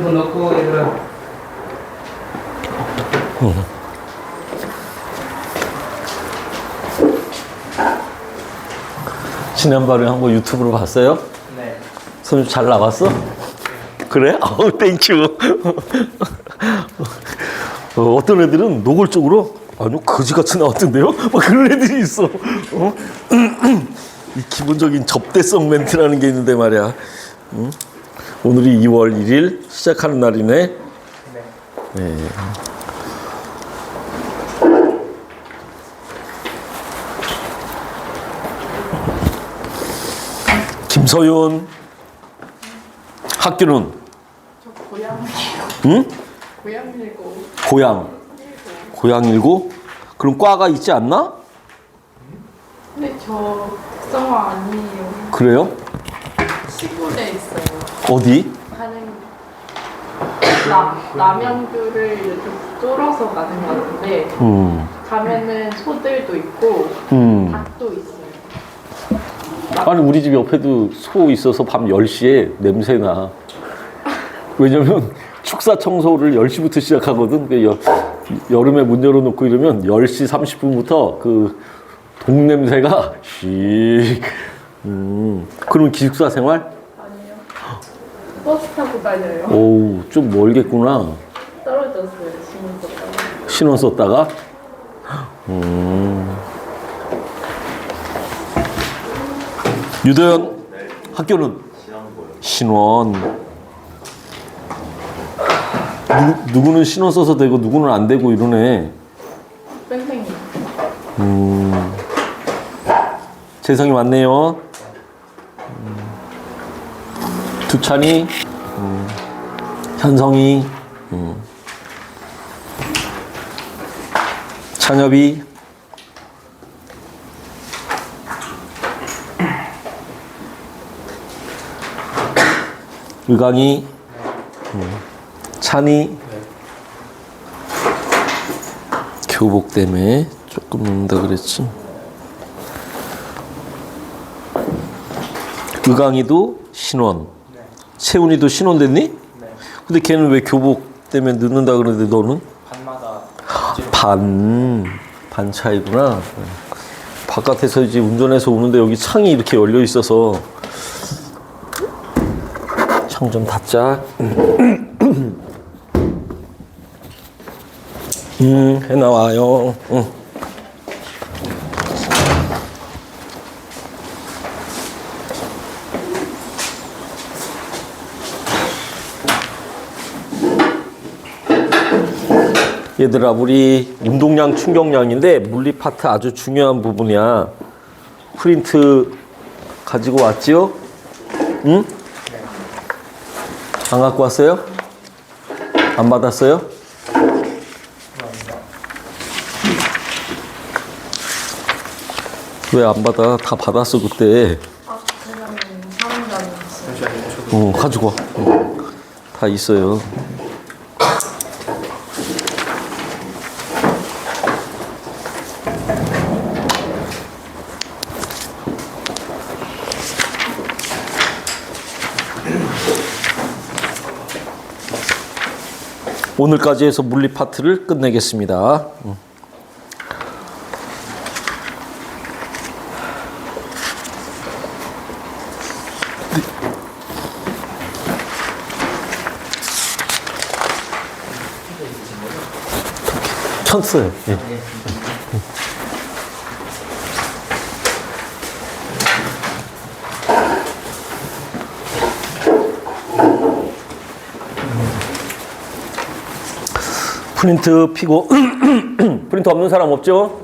넣고 얘들아. 지난번에 한 거 유튜브로 봤어요? 네. 선생님 잘 나왔어? 그래? 아우 땡큐. 어떤 애들은 노골적으로 아니요 거지같이 나왔던데요? 막 그런 애들이 있어. 이 기본적인 접대성 멘트라는 게 있는데 말이야. 오늘이 2월 1일 시작하는 날이네. 네. 네. 김서윤 학교는? 저 고양이요. 응? 고양 일고. 고양 일고? 그럼 과가 있지 않나? 근데 저 국성화 아니에요. 그래요? 시골에 있어요. 어디? 가는 남양주를 이렇게 뚫어서 가는 것 같은데 가면은 소들도 있고 닭도 있어요. 아니 우리 집 옆에도 소 있어서 밤 10시에 냄새나. 왜냐면 축사 청소를 10시부터 시작하거든. 여름에 문 열어놓고 이러면 10시 30분부터 그 동냄새가 씩. 그럼 기숙사 생활? 아니요. 버스 타고 다녀요. 오우 좀 멀겠구나. 떨어졌어요. 신문 썼다가. 신원 썼다가? 유도현 학교는? 신원. 누구는 신원 써서 되고 누구는 안 되고 이러네. 뺑뺑이. 재성이 왔네요. 두찬이, 현성이, 찬엽이, 의강이, 찬이. 교복 때문에 조금 늦는다 그랬지. 의강이도 신원. 채훈이도 신원 됐니? 네. 근데 걔는 왜 교복 때문에 늦는다 그러는데 너는? 반마다 반 차이구나. 바깥에서 이제 운전해서 오는데 여기 창이 이렇게 열려 있어서 창 좀 닫자. 해 나와요. 얘들아, 우리 운동량 충격량인데 물리 파트 아주 중요한 부분이야. 프린트 가지고 왔지요? 응? 안 갖고 왔어요? 안 받았어요? 왜 안 받아? 다 받았어 그때. 아, 그러면 사람이 가지고 와. 다 있어요. 오늘까지 해서 물리 파트를 끝내겠습니다. 켰어요. 예. 프린트 피고 프린트 없는 사람 없죠?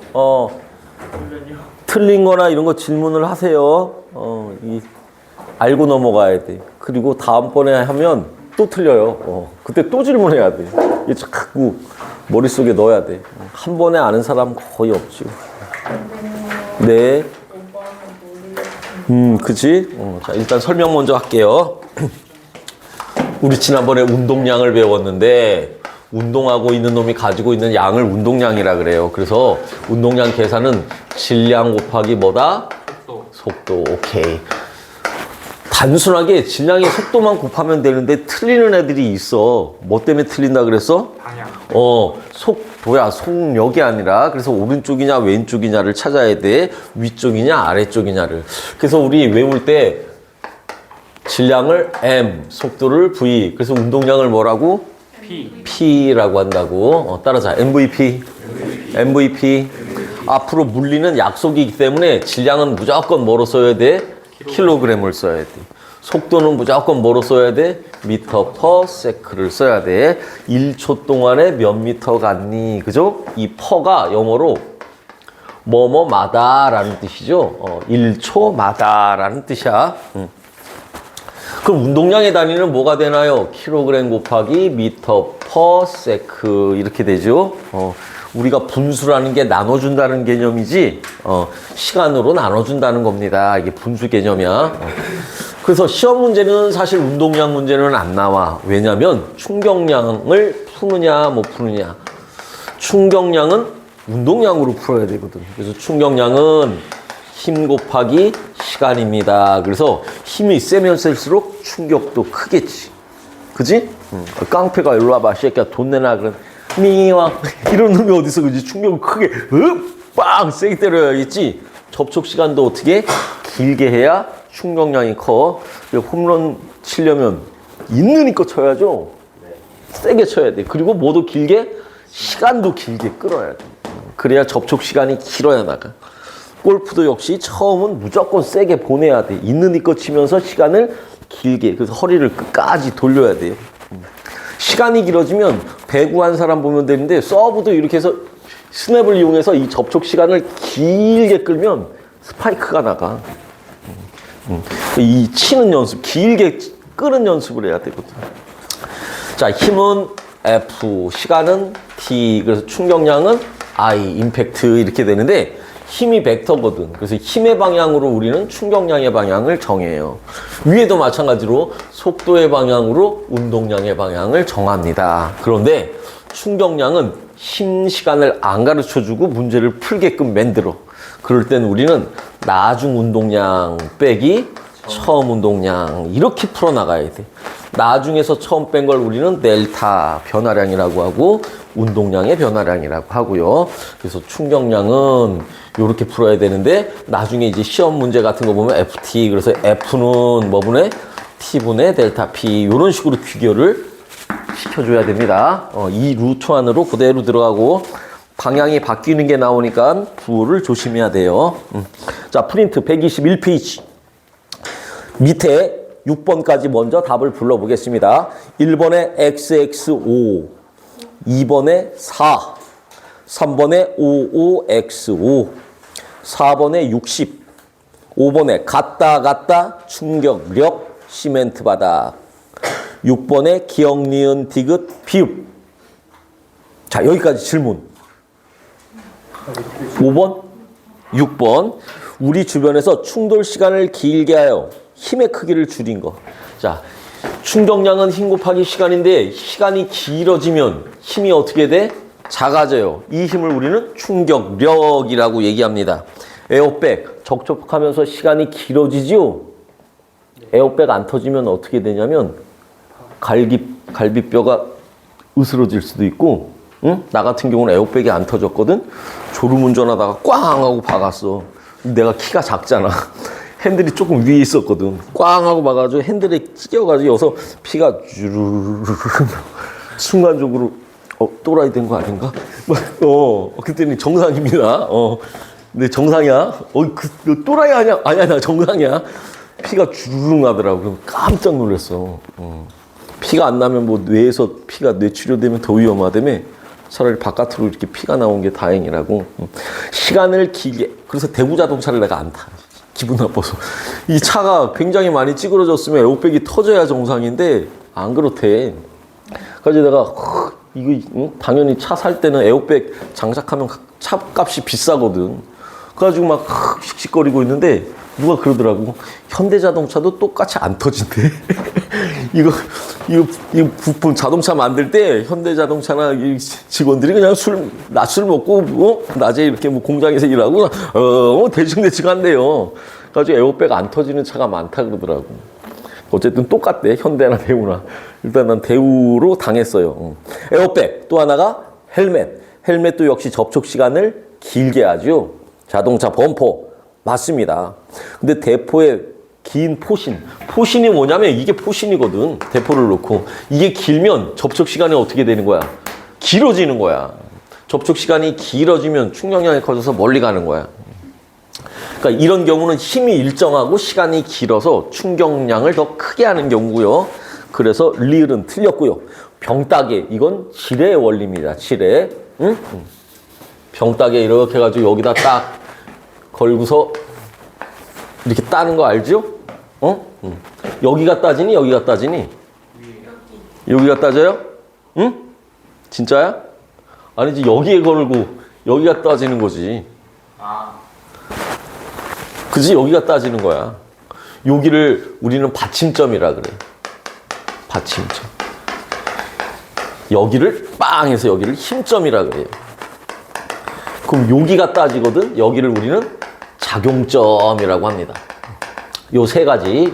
틀린 거나 이런 거 질문을 하세요. 알고 넘어가야 돼. 그리고 다음번에 하면 또 틀려요. 그때 또 질문해야 돼. 이게 자꾸 머릿속에 넣어야 돼. 한 번에 아는 사람 거의 없죠. 네. 그치? 자, 일단 설명 먼저 할게요. 우리 지난번에 운동량을 배웠는데 운동하고 있는 놈이 가지고 있는 양을 운동량이라 그래요. 그래서 운동량 계산은 질량 곱하기 뭐다? 속도. 오케이. 단순하게 질량의 속도만 곱하면 되는데 틀리는 애들이 있어. 뭐 때문에 틀린다 그랬어? 방향. 속도야, 속력이 아니라. 그래서 오른쪽이냐 왼쪽이냐를 찾아야 돼. 위쪽이냐 아래쪽이냐를. 그래서 우리 외울 때 질량을 M, 속도를 V. 그래서 운동량을 뭐라고? P. P라고 한다고. 따라자. MVP. MVP. 앞으로 물리는 약속이기 때문에 질량은 무조건 뭐로 써야 돼? 킬로그램을 써야 돼. 속도는 무조건 뭐로 써야 돼? 미터 퍼 세크를 써야 돼. 1초 동안에 몇 미터 갔니? 그죠? 이 퍼가 영어로 뭐뭐마다라는 뜻이죠. 1초마다라는 뜻이야. 그럼 운동량의 단위는 뭐가 되나요? 킬로그램 곱하기 미터 퍼 세크 이렇게 되죠. 우리가 분수라는 게 나눠준다는 개념이지 시간으로 나눠준다는 겁니다. 이게 분수 개념이야. 그래서 시험 문제는 사실 운동량 문제는 안 나와. 왜냐면 충격량을 푸느냐 못 푸느냐. 충격량은 운동량으로 풀어야 되거든. 그래서 충격량은 힘 곱하기 시간입니다. 그래서 힘이 세면 셀수록 충격도 크겠지. 그지? 깡패가 일로 와봐. 새끼야 돈 내놔. 그럼 미왕 이런 놈이 어디서 그지? 충격을 크게 빵 세게 때려야겠지. 접촉 시간도 어떻게 길게 해야 충격량이 커. 홈런 치려면 있는 힘껏 쳐야죠. 세게 쳐야 돼. 그리고 뭐도 길게 시간도 길게 끌어야 돼. 그래야 접촉 시간이 길어야 나가. 골프도 역시 처음은 무조건 세게 보내야 돼. 있는 힘껏 치면서 시간을 길게. 그래서 허리를 끝까지 돌려야 돼요. 시간이 길어지면 배구한 사람 보면 되는데 서브도 이렇게 해서 스냅을 이용해서 이 접촉 시간을 길게 끌면 스파이크가 나가. 이 치는 연습, 길게 끄는 연습을 해야 되거든. 자, 힘은 F, 시간은 T, 그래서 충격량은 I, 임팩트 이렇게 되는데 힘이 벡터거든. 그래서 힘의 방향으로 우리는 충격량의 방향을 정해요. 위에도 마찬가지로 속도의 방향으로 운동량의 방향을 정합니다. 그런데 충격량은 힘 시간을 안 가르쳐주고 문제를 풀게끔 만들어. 그럴 땐 우리는 나중 운동량 빼기 처음 운동량 이렇게 풀어나가야 돼. 나중에서 처음 뺀 걸 우리는 델타 변화량이라고 하고 운동량의 변화량이라고 하고요. 그래서 충격량은 이렇게 풀어야 되는데 나중에 이제 시험 문제 같은 거 보면 FT 그래서 F는 뭐분의 T분의 델타 P 이런 식으로 귀결을 시켜줘야 됩니다. 이 루트 안으로 그대로 들어가고 방향이 바뀌는 게 나오니까 부호를 조심해야 돼요. 자, 프린트 121페이지 밑에 6번까지 먼저 답을 불러보겠습니다. 1번에 XX5, 2번에 4, 3번에 55X5, 4번에 60, 5번에 갔다 충격력 시멘트 바닥, 6번에 기억, 니은, 디귿, 비읍. 자, 여기까지 질문. 5번, 6번. 우리 주변에서 충돌 시간을 길게 하여 힘의 크기를 줄인 거. 자, 충격량은 힘 곱하기 시간인데 시간이 길어지면 힘이 어떻게 돼? 작아져요. 이 힘을 우리는 충격력이라고 얘기합니다. 에어백 접촉하면서 시간이 길어지지요. 에어백 안 터지면 어떻게 되냐면 갈비뼈가 으스러질 수도 있고, 응? 나 같은 경우는 에어백이 안 터졌거든. 졸음운전하다가 꽝 하고 박았어. 내가 키가 작잖아. 핸들이 조금 위에 있었거든. 꽝 하고 박아가지고 핸들에 찢겨가지고 여기서 피가 주르르르 순간적으로 또라이 된 거 아닌가? 그때는 정상입니다. 근데 정상이야. 그 또라이 아니야? 아니야, 나 정상이야. 피가 주르륵 나더라고. 그럼 깜짝 놀랐어. 피가 안 나면 뭐 뇌에서 피가 뇌치료되면 더 위험하다며. 차라리 바깥으로 이렇게 피가 나온 게 다행이라고. 시간을 길게. 그래서 대구 자동차를 내가 안 타. 기분 나빠서. 이 차가 굉장히 많이 찌그러졌으면 에어백이 터져야 정상인데 안 그렇대. 그래서 내가 이거 당연히 차 살 때는 에어백 장착하면 차값이 비싸거든. 그래가지고 막 씩씩거리고 있는데 누가 그러더라고. 현대자동차도 똑같이 안 터진대. 이거 부품 자동차 만들 때 현대자동차나 직원들이 그냥 낮술 먹고 낮에 이렇게 뭐 공장에서 일하고 대충 한대요. 그래가지고 에어백 안 터지는 차가 많다 그러더라고. 어쨌든 똑같대. 현대나 대우나. 일단 난 대우로 당했어요. 에어백. 또 하나가 헬멧. 헬멧도 역시 접촉 시간을 길게 하죠. 자동차 범퍼. 맞습니다. 근데 대포의 긴 포신. 포신이 뭐냐면 이게 포신이거든. 대포를 놓고. 이게 길면 접촉 시간이 어떻게 되는 거야? 길어지는 거야. 접촉 시간이 길어지면 충격량이 커져서 멀리 가는 거야. 그러니까 이런 경우는 힘이 일정하고 시간이 길어서 충격량을 더 크게 하는 경우고요. 그래서 리을은 틀렸고요. 병따개, 이건 지뢰의 원리입니다. 지뢰. 응? 병따개 이렇게 해가지고 여기다 딱 걸고서 이렇게 따는 거 알죠? 어? 여기가 따지니? 여기가 따지니? 여기가 따져요? 응? 진짜야? 아니지, 여기에 걸고 여기가 따지는 거지. 그지? 여기가 따지는 거야. 여기를 우리는 받침점이라 그래. 받침점. 여기를 빵 해서 여기를 힘점이라 그래요. 그럼 여기가 따지거든? 여기를 우리는 작용점이라고 합니다. 요 세 가지.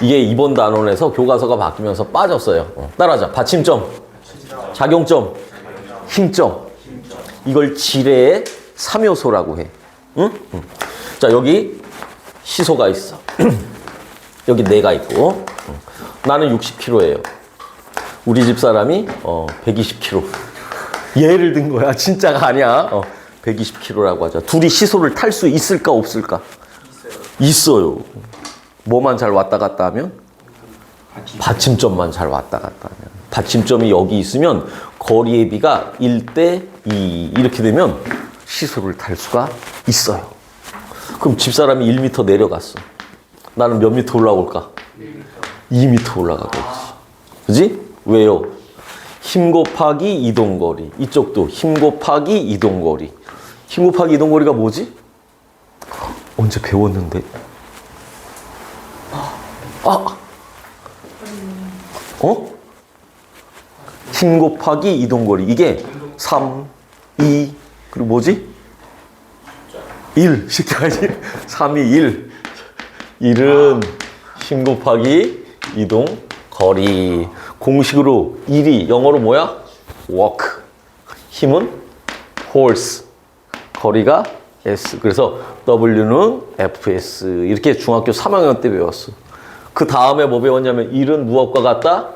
이게 이번 단원에서 교과서가 바뀌면서 빠졌어요. 따라하자. 받침점, 작용점, 힘점. 이걸 지뢰의 3요소라고 해. 응? 자, 여기 시소가 있어. 여기 내가 있고. 나는 60kg예요. 우리 집 사람이 120kg. 예를 든 거야. 진짜가 아니야. 120kg라고 하자. 둘이 시소를 탈 수 있을까 없을까? 있어요. 뭐만 잘 왔다 갔다 하면? 받침점만 잘 왔다 갔다 하면. 받침점이 여기 있으면 거리의 비가 1대2 이렇게 되면 시소를 탈 수가 있어요. 그럼 집사람이 1m 내려갔어. 나는 몇 미터 올라올까? 2m 올라가겠지. 그지? 왜요? 힘 곱하기 이동거리. 이쪽도 힘 곱하기 이동거리. 힘 곱하기 이동거리가 뭐지? 언제 배웠는데? 힘 곱하기 이동거리. 이게 3, 2, 그리고 뭐지? 1. 쉽게 하지? 3, 2, 1. 1은 힘 곱하기 이동거리. 공식으로 1이 영어로 뭐야? walk. 힘은 horse. 거리가 S. 그래서 W는 FS. 이렇게 중학교 3학년 때 배웠어. 그 다음에 뭐 배웠냐면 1은 무엇과 같다?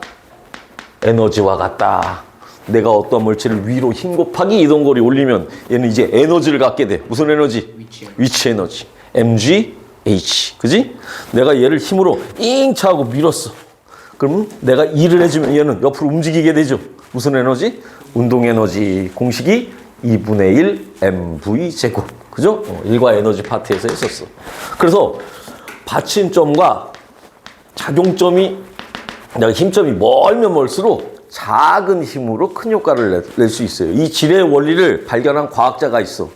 에너지와 같다. 내가 어떤 물질을 위로 힘 곱하기 이동거리 올리면 얘는 이제 에너지를 갖게 돼. 무슨 에너지? 위치 에너지. mgh. 그지? 내가 얘를 힘으로 잉 차고 밀었어. 그러면 내가 일을 해주면 얘는 옆으로 움직이게 되죠. 무슨 에너지? 운동 에너지. 공식이 2분의 1 mv 제곱. 그죠? 1과 에너지 파트에서 했었어. 그래서 받침점과 작용점이, 내가 힘점이 멀면 멀수록 작은 힘으로 큰 효과를 낼 수 있어요. 이 지뢰의 원리를 발견한 과학자가 있어.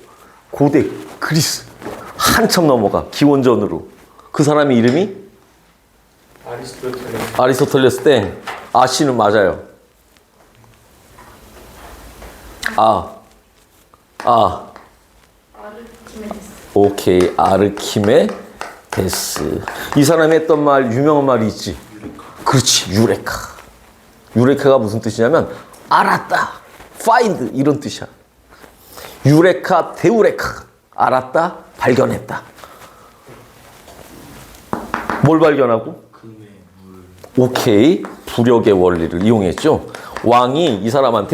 고대 그리스. 한참 넘어가. 기원전으로. 그 사람의 이름이? 아리스토텔레스 땡. 아씨는 맞아요. 아르키메데스. 오케이. 아르키메데스. 이 사람이 했던 말, 유명한 말이 있지. 그렇지. 유레카. 유레카가 무슨 뜻이냐면 알았다. find 이런 뜻이야. 유레카, 데우레카. 알았다, 발견했다. 뭘 발견하고? 오케이. 부력의 원리를 이용했죠. 왕이 이 사람이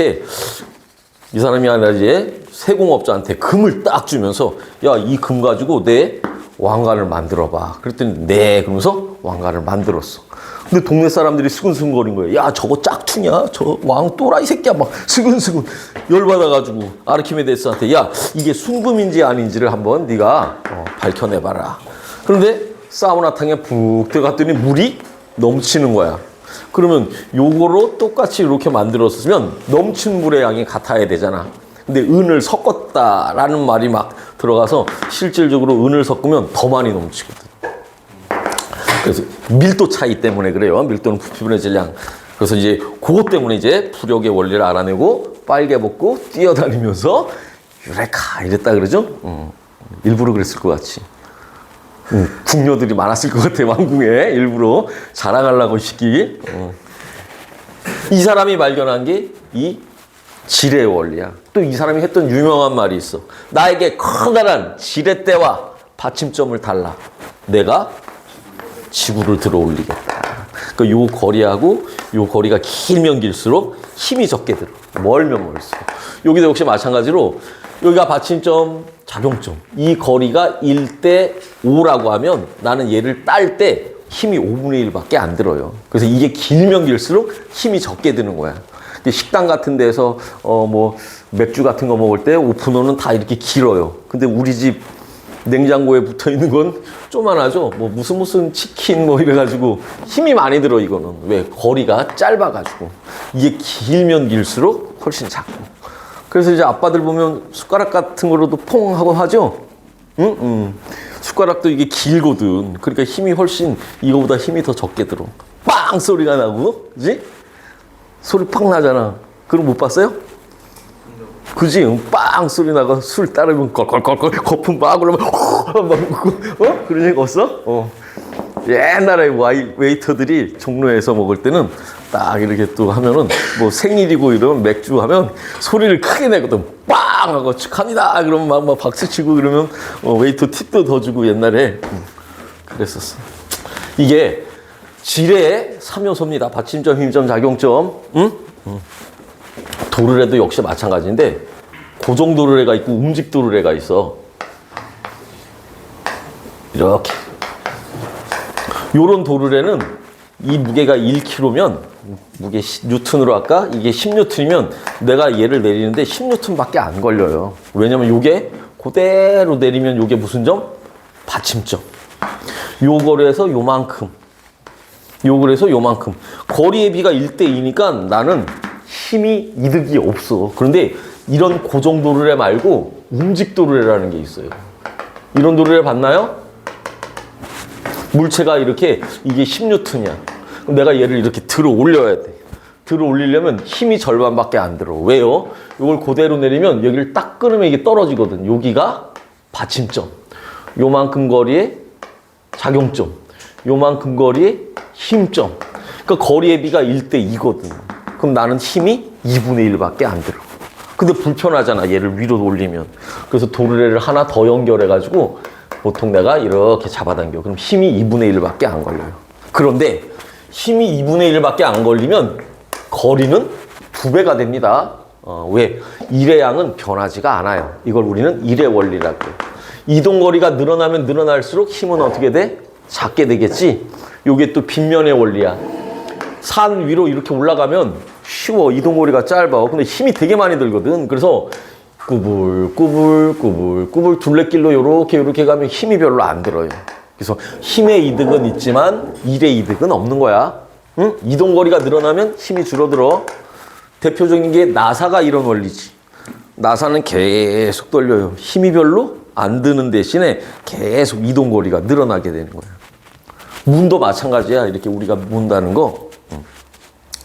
아니라 이제 세공업자한테 금을 딱 주면서 야, 이 금 가지고 내 왕관을 만들어봐. 그랬더니 네. 그러면서 왕관을 만들었어. 근데 동네 사람들이 스근스근거린 거예요. 야, 저거 짝퉁이야. 저 왕 또라이 새끼야. 막 스근스근 열받아가지고 아르키메데스한테 야, 이게 순금인지 아닌지를 한번 네가 밝혀내봐라. 그런데 사우나탕에 푹 들어갔더니 물이 넘치는 거야. 그러면 요거로 똑같이 이렇게 만들었으면 넘친 물의 양이 같아야 되잖아. 근데 은을 섞었다라는 말이 막 들어가서 실질적으로 은을 섞으면 더 많이 넘치거든. 그래서 밀도 차이 때문에 그래요. 밀도는 부피분의 질량. 그래서 이제 그것 때문에 이제 부력의 원리를 알아내고 빨개 벗고 뛰어다니면서 유레카 이랬다 그러죠. 일부러 그랬을 것 같지. 궁녀들이 많았을 것 같아, 왕궁에. 일부러 자랑하려고 시키. 이 사람이 발견한 게 이 지뢰의 원리야. 또 이 사람이 했던 유명한 말이 있어. 나에게 커다란 지렛대와 받침점을 달라. 내가 지구를 들어 올리겠다. 그러니까 요 거리하고 요 거리가 길면 길수록 힘이 적게 들어. 멀면 멀수록. 여기도 역시 마찬가지로 여기가 받침점, 작용점. 이 거리가 1대 5라고 하면 나는 얘를 딸 때 힘이 5분의 1밖에 안 들어요. 그래서 이게 길면 길수록 힘이 적게 드는 거야. 근데 식당 같은 데서 뭐 맥주 같은 거 먹을 때 오프너는 다 이렇게 길어요. 근데 우리 집 냉장고에 붙어 있는 건 쪼만하죠. 뭐 무슨 치킨 뭐 이래가지고 힘이 많이 들어. 이거는 왜? 거리가 짧아가지고. 이게 길면 길수록 훨씬 작고. 그래서 이제 아빠들 보면 숟가락 같은 거로도 퐁 하고 하죠. 숟가락도 이게 길거든. 그러니까 힘이 훨씬 이거보다 힘이 더 적게 들어. 빵 소리가 나고, 그지? 소리 팍 나잖아. 그럼 못 봤어요? 그지? 빵 소리 나고 술 따르면 껄껄껄껄 거품 막 그러면 그런 얘기 없어? 옛날에 웨이터들이 종로에서 먹을 때는 딱 이렇게 또 하면은 뭐 생일이고 이러면 맥주 하면 소리를 크게 내거든. 빵 하고 축하합니다. 그러면 막 박수 치고 그러면 웨이터 팁도 더 주고 옛날에 그랬었어. 이게 지뢰의 3요소입니다. 받침점, 힘점, 작용점. 도르래도 역시 마찬가지인데 고정 도르래가 있고 움직 도르래가 있어. 이렇게. 요런 도르래는 이 무게가 1kg면 무게 뉴턴으로 할까? 이게 10뉴턴이면 내가 얘를 내리는데 10뉴턴밖에 안 걸려요. 왜냐면 요게 그대로 내리면 요게 무슨 점? 받침점. 요 거리에서 요만큼. 요 거리에서 요만큼. 거리의 비가 1대2니까 나는 힘이 이득이 없어. 그런데 이런 고정 도르래 말고 움직 도르래라는 게 있어요. 이런 도르래 봤나요? 물체가 이렇게 이게 10뉴턴이야. 그럼 내가 얘를 이렇게 들어 올려야 돼. 들어 올리려면 힘이 절반밖에 안 들어. 왜요? 이걸 그대로 내리면 여기를 딱 끊으면 이게 떨어지거든. 여기가 받침점. 요만큼 거리에 작용점. 요만큼 거리에 힘점. 그러니까 거리의 비가 1대2거든. 그럼 나는 힘이 2분의 1밖에 안 들어. 근데 불편하잖아. 얘를 위로 올리면. 그래서 도르래를 하나 더 연결해가지고 보통 내가 이렇게 잡아당겨. 그럼 힘이 2분의 1밖에 안 걸려요. 그런데 힘이 2분의 1밖에 안 걸리면 거리는 2배가 됩니다. 왜? 일의 양은 변하지가 않아요. 이걸 우리는 일의 원리라고 해요. 이동거리가 늘어나면 늘어날수록 힘은 어떻게 돼? 작게 되겠지? 요게 또 빗면의 원리야. 산 위로 이렇게 올라가면 쉬워. 이동거리가 짧아. 근데 힘이 되게 많이 들거든. 그래서 꾸불꾸불 둘레길로 요렇게 가면 힘이 별로 안 들어요. 그래서 힘의 이득은 있지만 일의 이득은 없는 거야. 응? 이동거리가 늘어나면 힘이 줄어들어. 대표적인 게 나사가 이런 원리지. 나사는 계속 돌려요. 힘이 별로 안 드는 대신에 계속 이동거리가 늘어나게 되는 거야. 문도 마찬가지야. 이렇게 우리가 문다는 거.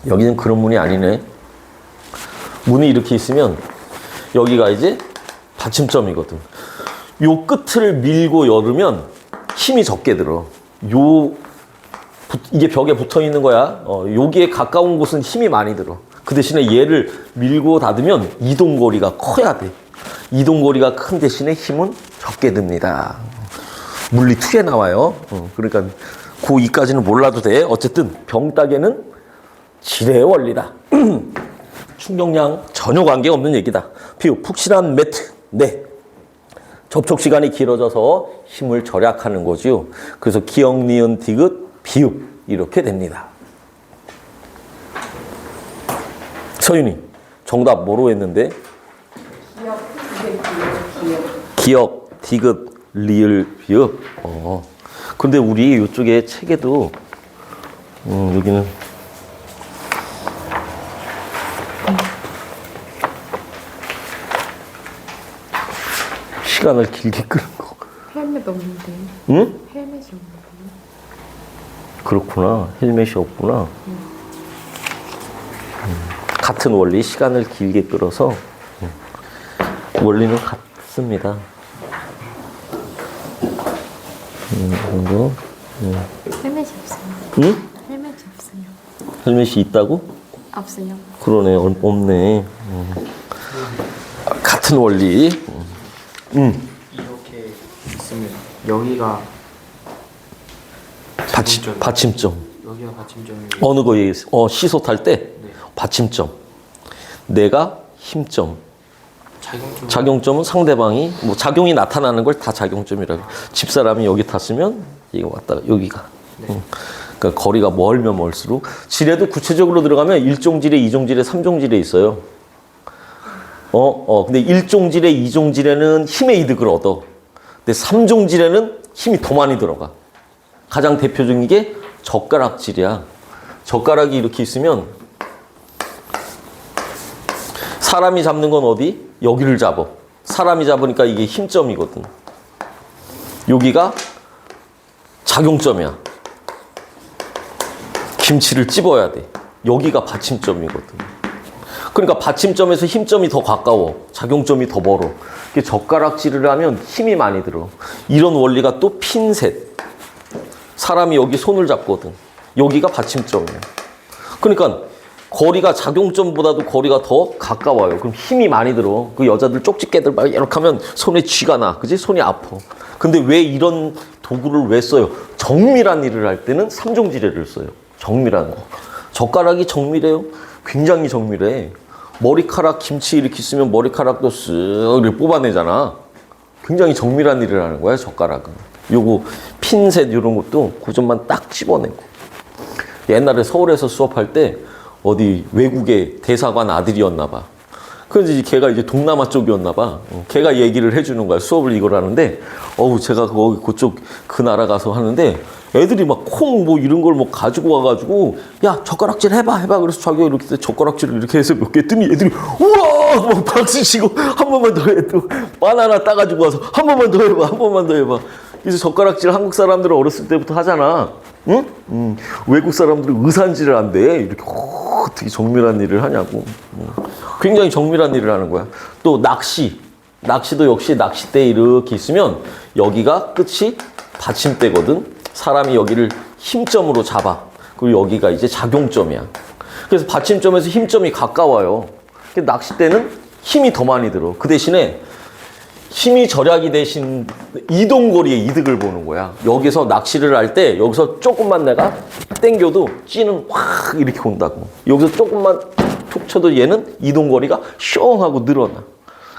여기는 그런 문이 아니네. 문이 이렇게 있으면 여기가 이제 받침점이거든. 요 끝을 밀고 열으면 힘이 적게 들어. 이게 벽에 붙어 있는 거야. 여기에 가까운 곳은 힘이 많이 들어. 그 대신에 얘를 밀고 닫으면 이동거리가 커야 돼. 이동거리가 큰 대신에 힘은 적게 듭니다. 물리 2에 나와요. 그러니까 고2까지는 몰라도 돼. 어쨌든 병따개는 지뢰의 원리다. 충격량 전혀 관계없는 얘기다. 비읍, 푹신한 매트. 네. 접촉 시간이 길어져서 힘을 절약하는 거지요. 그래서 기역, 니은, 디귿, 비읍 이렇게 됩니다. 서윤이 정답 뭐로 했는데? 기역, 디귿, 리을, 비읍. 근데 우리 이쪽에 책에도 여기는 시간을 길게 끄는 거. 헬멧 없는데. 응? 헬멧이 없는데. 그렇구나. 헬멧이 없구나. 같은 원리, 시간을 길게 끌어서 원리는 같습니다. 이런 거. 헬멧이 없어요. 응? 헬멧이 없어요. 헬멧이 있다고? 없어요. 그러네, 없네. 같은 원리. 이렇게 있으면 여기가 자동점. 받침점. 여기가 받침점이고 어느 거에 시소 탈 때 네. 받침점. 내가 힘점. 작용점. 작용점은 상대방이 뭐 작용이 나타나는 걸 다 작용점이라고. 집사람이 여기 탔으면 이거 왔다가 여기가. 그러니까 거리가 멀면 멀수록 지뢰도 구체적으로 들어가면 1종지뢰, 2종지뢰, 3종지뢰 있어요. 근데 1종지뢰, 2종지뢰는 힘의 이득을 얻어. 근데 3종지뢰는 힘이 더 많이 들어가. 가장 대표적인 게 젓가락질이야. 젓가락이 이렇게 있으면 사람이 잡는 건 어디? 여기를 잡아. 사람이 잡으니까 이게 힘점이거든. 여기가 작용점이야. 김치를 찝어야 돼. 여기가 받침점이거든. 그러니까 받침점에서 힘점이 더 가까워. 작용점이 더 멀어. 젓가락질을 하면 힘이 많이 들어. 이런 원리가 또 핀셋. 사람이 여기 손을 잡거든. 여기가 받침점이야. 그러니까 거리가 작용점보다도 거리가 더 가까워요. 그럼 힘이 많이 들어. 그 여자들 쪽집게들 막 이렇게 하면 손에 쥐가 나. 그지? 손이 아파. 근데 왜 이런 도구를 왜 써요? 정밀한 일을 할 때는 3종지뢰를 써요. 정밀한 거. 젓가락이 정밀해요. 굉장히 정밀해. 머리카락 김치 이렇게 있으면 머리카락도 쓱 이렇게 뽑아내잖아. 굉장히 정밀한 일을 하는 거야, 젓가락은. 요거 핀셋 이런 것도 그 점만 딱 집어내고. 옛날에 서울에서 수업할 때 어디 외국의 대사관 아들이었나 봐. 그래서 이제 걔가 이제 동남아 쪽이었나 봐. 걔가 얘기를 해주는 거야. 수업을 이걸 하는데, 제가 거기 그쪽 그 나라 가서 하는데 애들이 막 콩 뭐 이런 걸 뭐 가지고 와가지고 야 젓가락질 해봐. 그래서 자기가 이렇게 젓가락질을 이렇게 해서 몇 개 했더니 애들이 우와 막 박수 치고 한 번만 더 해. 또 바나나 따가지고 와서 한 번만 더 해봐. 한 번만 더 해봐. 그래서 젓가락질 한국 사람들은 어렸을 때부터 하잖아. 응? 외국 사람들은 의산질을 한대. 이렇게 어떻게 정밀한 일을 하냐고. 굉장히 정밀한 일을 하는 거야. 또 낚시도 역시 낚싯대 이렇게 있으면 여기가 끝이 받침대거든. 사람이 여기를 힘점으로 잡아. 그리고 여기가 이제 작용점이야. 그래서 받침점에서 힘점이 가까워요. 낚싯대는 힘이 더 많이 들어. 그 대신에 힘이 절약이 대신 이동거리의 이득을 보는 거야. 여기서 낚시를 할 때 여기서 조금만 내가 당겨도 찌는 확 이렇게 온다고. 여기서 조금만 툭 쳐도 얘는 이동거리가 숑 하고 늘어나.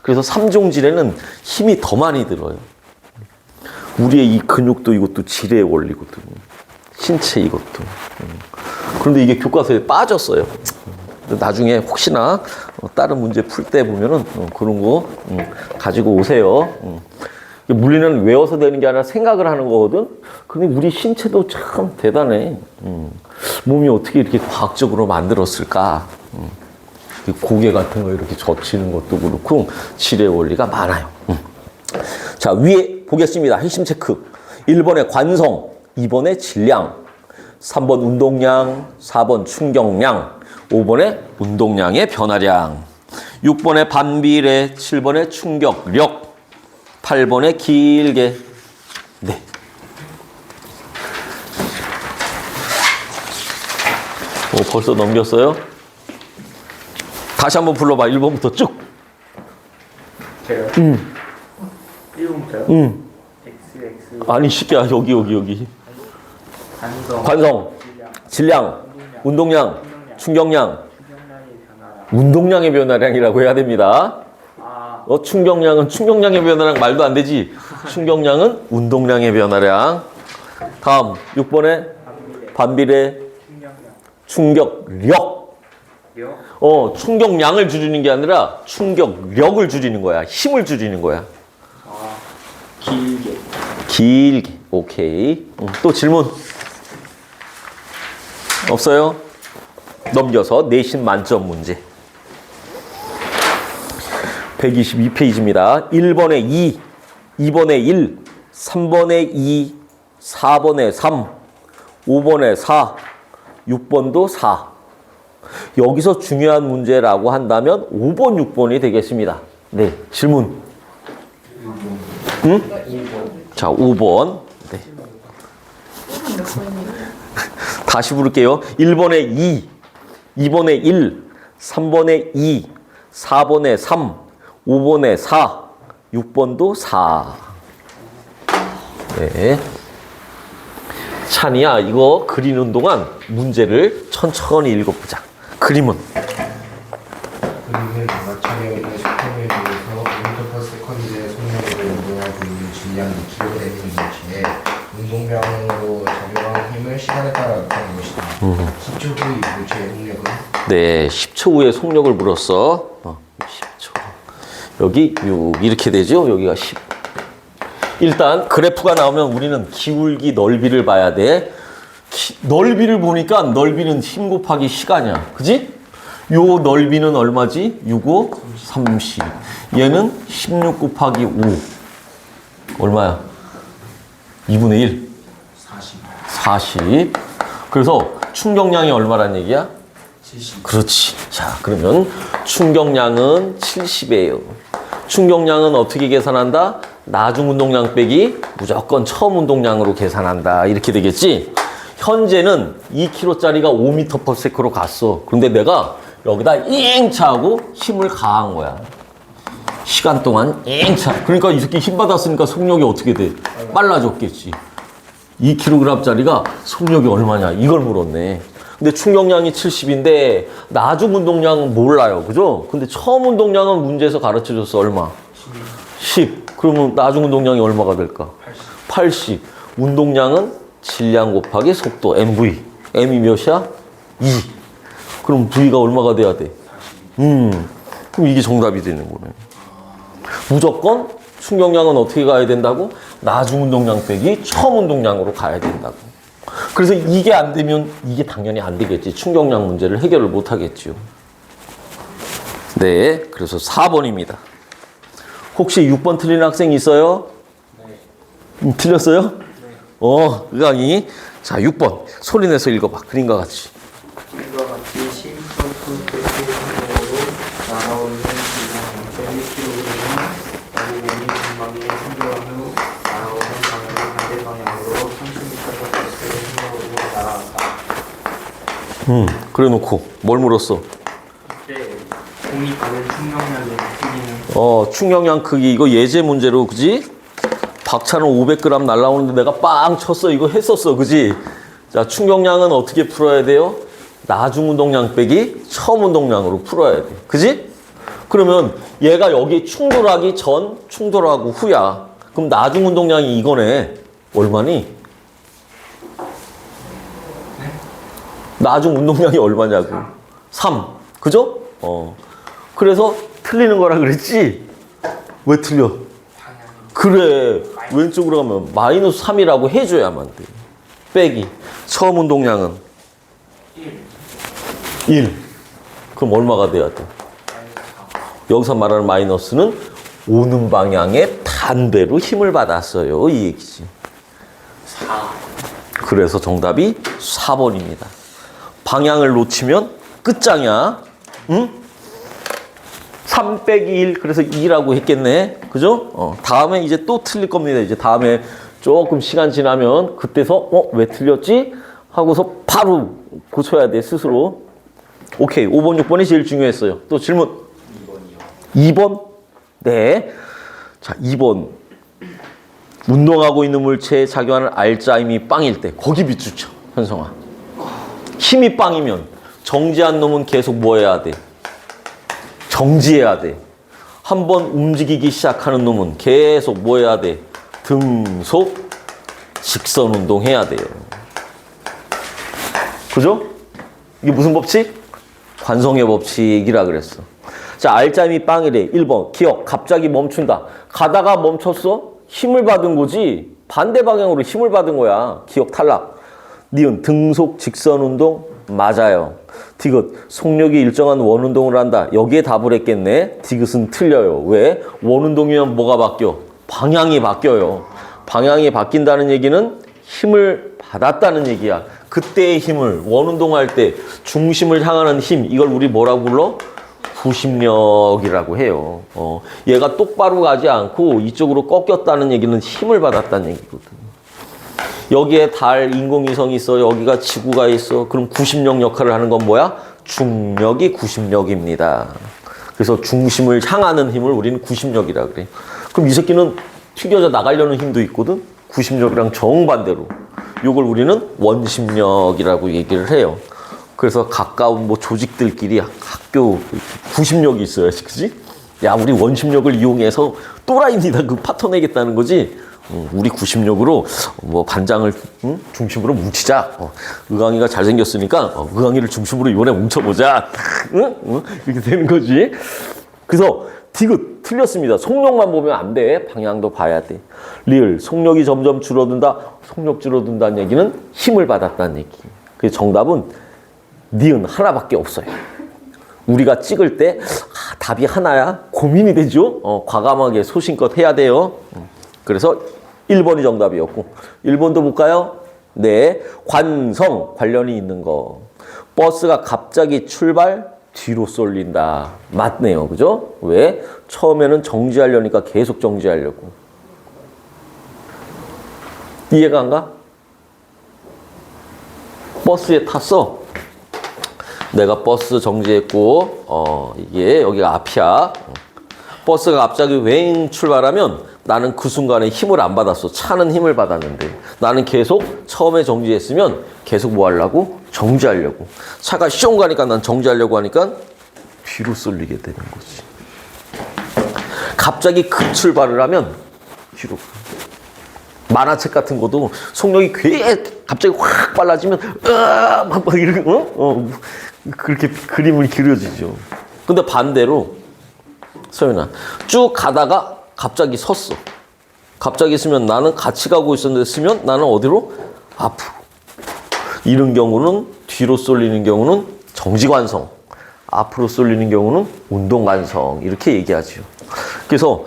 그래서 3종지뢰는 힘이 더 많이 들어요. 우리의 이 근육도 이것도 지뢰의 원리거든. 신체 이것도. 그런데 이게 교과서에 빠졌어요. 나중에 혹시나 다른 문제 풀 때 보면은 그런 거 가지고 오세요. 물리는 외워서 되는 게 아니라 생각을 하는 거거든. 근데 우리 신체도 참 대단해. 몸이 어떻게 이렇게 과학적으로 만들었을까? 고개 같은 거 이렇게 젖히는 것도 그렇고 지뢰 원리가 많아요. 자, 위에 보겠습니다. 핵심 체크. 1번에 관성, 2번에 질량, 3번 운동량, 4번 충격량, 5번에 운동량의 변화량, 6번에 반비례, 7번에 충격력, 8번에 길게. 네. 벌써 넘겼어요? 다시 한번 불러봐. 1번부터 쭉. 제가요? 1번부터요? XX 아니, 쉽게. 여기. 관성, 질량, 운동량, 충격량. 운동량의 변화량이라고 해야 됩니다. 충격량은 충격량의 변화량 말도 안 되지. 충격량은 운동량의 변화량. 다음 6번에 반비례, 충격력. 충격량을 줄이는 게 아니라 충격력을 줄이는 거야. 힘을 줄이는 거야. 길게. 오케이. 또 질문 없어요? 넘겨서 내신 만점 문제. 122페이지입니다. 1번에 2, 2번에 1, 3번에 2, 4번에 3, 5번에 4, 6번도 4. 여기서 중요한 문제라고 한다면 5번, 6번이 되겠습니다. 네, 질문. 응? 자, 5번. 네. 몇 번이에요? 다시 부를게요. 1번에 2, 2번에 1, 3번에 2, 4번에 3, 5번에 4, 6번도 4. 네. 찬이야, 이거 그리는 동안 문제를 천천히 읽어보자. 그림은? 그림은 마찰형의 속도에 대해서 5m/s의 속력으로 운동하고 있는 질량 2kg의 운동량으로 작용한 힘을 시간에 따라 나타낸 것이다. 10초 후의 물체의 속력은? 네, 10초 후에 속력을 물었어. 10초. 여기 6 이렇게 되죠? 여기가 10. 일단 그래프가 나오면 우리는 기울기 넓이를 봐야 돼. 넓이를 보니까 넓이는 힘 곱하기 시간이야. 그지? 요 넓이는 얼마지? 6, 5, 30. 얘는 16 곱하기 5. 얼마야? 2분의 1. 40. 그래서 충격량이 얼마란 얘기야? 70. 그렇지. 자, 그러면 충격량은 70이에요. 충격량은 어떻게 계산한다? 나중 운동량 빼기 무조건 처음 운동량으로 계산한다. 이렇게 되겠지? 현재는 2kg짜리가 5m/s로 갔어. 그런데 내가 여기다 잉차 하고 힘을 가한 거야. 시간 동안 잉차. 그러니까 이 새끼 힘 받았으니까 속력이 어떻게 돼? 빨라졌겠지. 2kg짜리가 속력이 얼마냐? 이걸 물었네. 근데 충격량이 70인데 나중 운동량은 몰라요. 그죠? 근데 처음 운동량은 문제에서 가르쳐줬어. 얼마? 10. 그러면 나중 운동량이 얼마가 될까? 80. 운동량은 질량 곱하기 속도 mv. m이 몇이야? 2. 그럼 v가 얼마가 돼야 돼? 그럼 이게 정답이 되는 거네. 무조건 충격량은 어떻게 가야 된다고? 나중 운동량 빼기 처음 운동량으로 가야 된다고. 그래서 이게 안 되면 이게 당연히 안 되겠지. 충격량 문제를 해결을 못 하겠지요. 네, 그래서 4번입니다. 혹시 6번 틀린 학생 있어요? 네. 틀렸어요? 네. 의학이. 자, 6번. 소리 내서 읽어봐. 그림과 같이. 이와 같이 10cm/s의 속력으로 날아오는 질량 0.1kg은 나무몸이 전방에 충돌한 후 날아오는 방향의 반대 방향으로 30m/s의 속력으로 날아간다. 그래 놓고 뭘 물었어? 이때 공이 받은 충격량의 크기는 충격량 크기. 이거 예제 문제로, 그지? 박차는 500g 날라오는데 내가 빵 쳤어. 이거 했었어. 그지? 자, 충격량은 어떻게 풀어야 돼요? 나중 운동량 빼기 처음 운동량으로 풀어야 돼. 그지? 그러면 얘가 여기 충돌하기 전, 충돌하고 후야. 그럼 나중 운동량이 이거네. 얼마니? 나중 운동량이 얼마냐고. 3. 그죠? 그래서 틀리는 거라 그랬지? 왜 틀려? 그래. 왼쪽으로 가면 마이너스 3이라고 해줘야만 돼. 빼기. 처음 운동량은? 1. 그럼 얼마가 돼야 돼? 여기서 말하는 마이너스는 오는 방향의 반대로 힘을 받았어요. 이 얘기지. 4. 그래서 정답이 4번입니다. 방향을 놓치면 끝장이야. 응? 3 빼기 1, 그래서 2라고 했겠네. 그죠? 다음에 이제 또 틀릴 겁니다. 이제 다음에 조금 시간 지나면 그때서 왜 틀렸지? 하고서 바로 고쳐야 돼, 스스로. 오케이. 5번, 6번이 제일 중요했어요. 또 질문. 2번이요. 2번? 네. 자, 2번. 운동하고 있는 물체에 작용하는 알짜 힘이 빵일 때 거기 비추죠, 현성아. 힘이 빵이면 정지한 놈은 계속 뭐 해야 돼? 정지해야 돼. 한번 움직이기 시작하는 놈은 계속 뭐 해야 돼? 등속 직선 운동해야 돼요. 그죠? 이게 무슨 법칙? 관성의 법칙이라 그랬어. 자, 알짜 힘이 빵이래. 1번 기억. 갑자기 멈춘다. 가다가 멈췄어? 힘을 받은 거지. 반대 방향으로 힘을 받은 거야. 기억 탈락. 니은 등속 직선 운동 맞아요. 디귿 속력이 일정한 원 운동을 한다. 여기에 답을 했겠네. 디귿은 틀려요. 왜? 원 운동이면 뭐가 바뀌어? 방향이 바뀌어요. 방향이 바뀐다는 얘기는 힘을 받았다는 얘기야. 그때의 힘을 원 운동할 때 중심을 향하는 힘, 이걸 우리 뭐라고 불러? 구심력이라고 해요. 얘가 똑바로 가지 않고 이쪽으로 꺾였다는 얘기는 힘을 받았다는 얘기거든. 여기에 달, 인공위성이 있어. 여기가 지구가 있어. 그럼 구심력 역할을 하는 건 뭐야? 중력이 구심력입니다. 그래서 중심을 향하는 힘을 우리는 구심력이라 그래. 그럼 이 새끼는 튀겨져 나가려는 힘도 있거든. 구심력이랑 정반대로. 이걸 우리는 원심력이라고 얘기를 해요. 그래서 가까운 뭐 조직들끼리 학교 구심력이 있어야지, 그지? 야, 우리 원심력을 이용해서 또라이니다 그 파토 내겠다는 거지. 우리 구심력으로 뭐 반장을 중심으로 뭉치자. 의강이가 잘생겼으니까 의강이를 중심으로 이번에 뭉쳐보자. 이렇게 되는 거지. 그래서 디귿 틀렸습니다. 속력만 보면 안 돼. 방향도 봐야 돼. 리을 속력이 점점 줄어든다. 속력 줄어든다는 얘기는 힘을 받았다는 얘기. 그래서 정답은 니은 하나밖에 없어요. 우리가 찍을 때 답이 하나야? 고민이 되죠? 과감하게 소신껏 해야 돼요. 그래서 1번이 정답이었고 1번도 볼까요? 네, 관성 관련이 있는 거. 버스가 갑자기 출발 뒤로 쏠린다. 맞네요. 그죠? 왜? 처음에는 정지하려니까 계속 정지하려고. 이해가 안 가? 버스에 탔어. 내가 버스 정지했고 이게 여기가 앞이야. 버스가 갑자기 웽 출발하면 나는 그 순간에 힘을 안 받았어. 차는 힘을 받았는데 나는 계속 처음에 정지했으면 계속 뭐 하려고? 정지하려고. 차가 숑 가니까 난 정지하려고 하니까 뒤로 쏠리게 되는 거지. 갑자기 급출발을 하면 뒤로. 만화책 같은 것도 속력이 갑자기 확 빨라지면 막 이렇게 그렇게 그림을 그려지죠. 근데 반대로 서윤아 쭉 가다가 갑자기 섰어. 갑자기 서면 나는 같이 가고 있었는데 서면 나는 어디로? 앞으로. 이런 경우는 뒤로 쏠리는 경우는 정지관성, 앞으로 쏠리는 경우는 운동관성 이렇게 얘기하죠. 그래서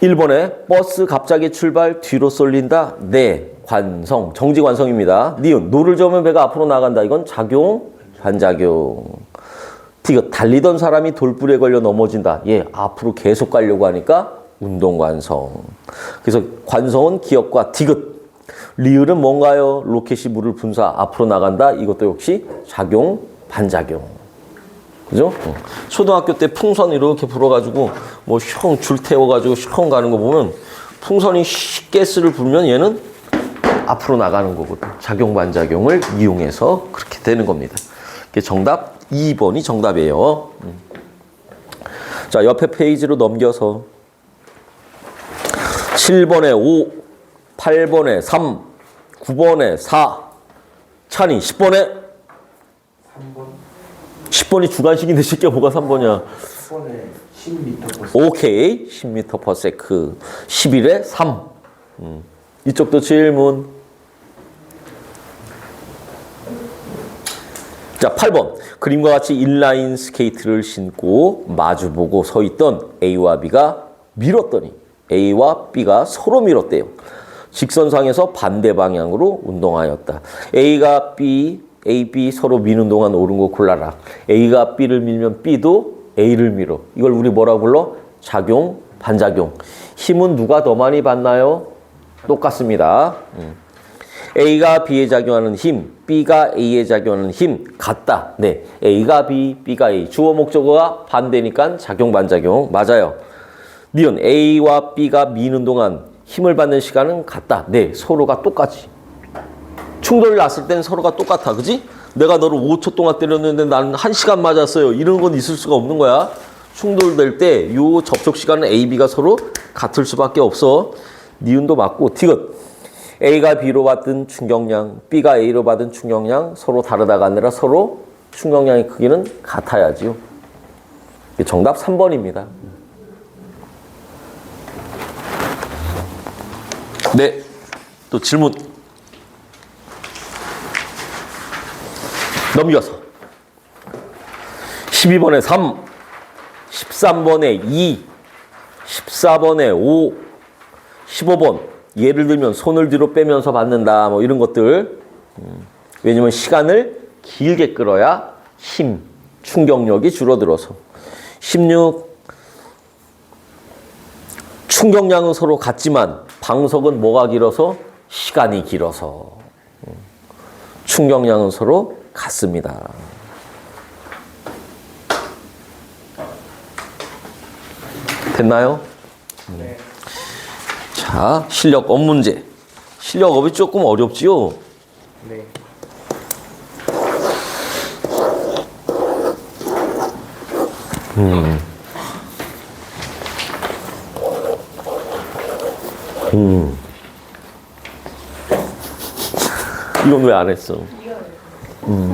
1번에 버스 갑자기 출발 뒤로 쏠린다. 네, 관성, 정지관성입니다. 니은, 노를 저으면 배가 앞으로 나간다. 이건 작용, 반작용. 디귿, 달리던 사람이 돌불에 걸려 넘어진다. 예, 앞으로 계속 가려고 하니까 운동관성. 그래서 관성은 기역과 디귿. 리을은 뭔가요? 로켓이 물을 분사, 앞으로 나간다. 이것도 역시 작용, 반작용. 그죠? 초등학교 때 풍선 이렇게 불어가지고 뭐 형 줄 태워가지고 형 가는 거 보면 풍선이 가스를 불면 얘는 앞으로 나가는 거거든. 작용 반작용을 이용해서 그렇게 되는 겁니다. 정답 2번이 정답이에요. 자, 옆에 페이지로 넘겨서 7번에 5, 8번에 3, 9번에 4, 찬이 10번에 3번. 10번이 주관식인데 쉽게 뭐가 3번이야? 10번에 10m/s. 오케이. 10m/s. 11에 3. 이쪽도 질문. 자, 8번. 그림과 같이 인라인 스케이트를 신고 마주보고 서 있던 A와 B가 밀었더니 A와 B가 서로 밀었대요. 직선상에서 반대 방향으로 운동하였다. A가 B, A, B 서로 미는 동안 옳은 거 골라라. A가 B를 밀면 B도 A를 밀어. 이걸 우리 뭐라고 불러? 작용, 반작용. 힘은 누가 더 많이 받나요? 똑같습니다. A가 B에 작용하는 힘, B가 A에 작용하는 힘 같다. 네, A가 B, B가 A. 주어 목적어가 반대니까 작용, 반작용. 맞아요. 니은 A와 B가 미는 동안 힘을 받는 시간은 같다. 네, 서로가 똑같이. 충돌이 났을 때는 서로가 똑같아. 그지? 내가 너를 5초 동안 때렸는데 나는 1시간 맞았어요. 이런 건 있을 수가 없는 거야. 충돌될 때 이 접촉 시간은 A, B가 서로 같을 수밖에 없어. 니은도 맞고. 디귿. A가 B로 받은 충격량, B가 A로 받은 충격량 서로 다르다가 아니라 서로 충격량의 크기는 같아야지요. 정답 3번입니다. 네, 또 질문. 넘겨서 12번에 3, 13번에 2, 14번에 5, 15번 예를 들면 손을 뒤로 빼면서 받는다 뭐 이런 것들. 왜냐면 시간을 길게 끌어야 힘, 충격력이 줄어들어서. 16 충격량은 서로 같지만 방석은 뭐가 길어서 시간이 길어서. 충격량은 서로 같습니다. 됐나요? 네. 자, 실력업 문제. 실력업이 조금 어렵지요? 네. 이건 왜 안 했어?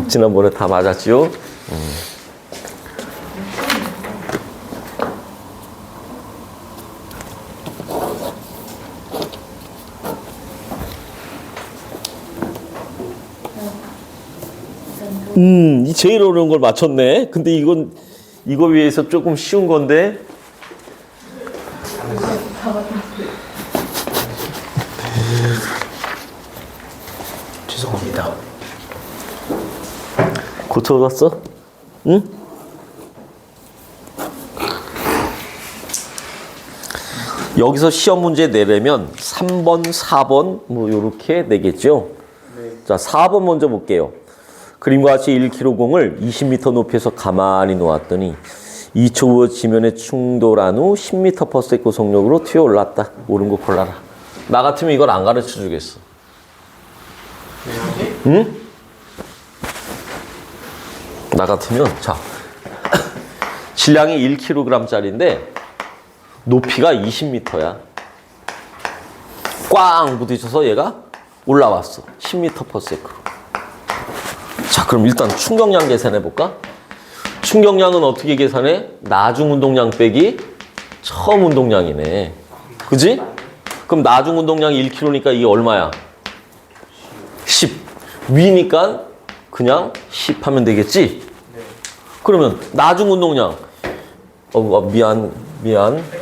지난번에 다 맞았지요? 이 제일 어려운 걸 맞췄네. 근데 이거 위해서 조금 쉬운 건데. 죄송합니다. 고쳐봤어? 응? 여기서 시험 문제 내려면 3번, 4번 뭐 요렇게 내겠죠? 네. 자, 4번 먼저 볼게요. 그림과 같이 1kg 공을 20m 높이에서 가만히 놓았더니 2초 후 지면에 충돌한 후 10m/s 속력으로 튀어 올랐다. 옳은 거 골라라. 나 같으면 이걸 안 가르쳐 주겠어. 응? 나 같으면 자 질량이 1kg짜리인데 높이가 20m야. 꽝 부딪혀서 얘가 올라왔어. 10m/s로. 자, 그럼 일단 충격량 계산해 볼까? 충격량은 어떻게 계산해? 나중 운동량 빼기 처음 운동량이네. 그지? 그럼 나중 운동량이 1kg니까 이게 얼마야? 10. 위니까 그냥 10 하면 되겠지? 그러면 나중 운동량 미안.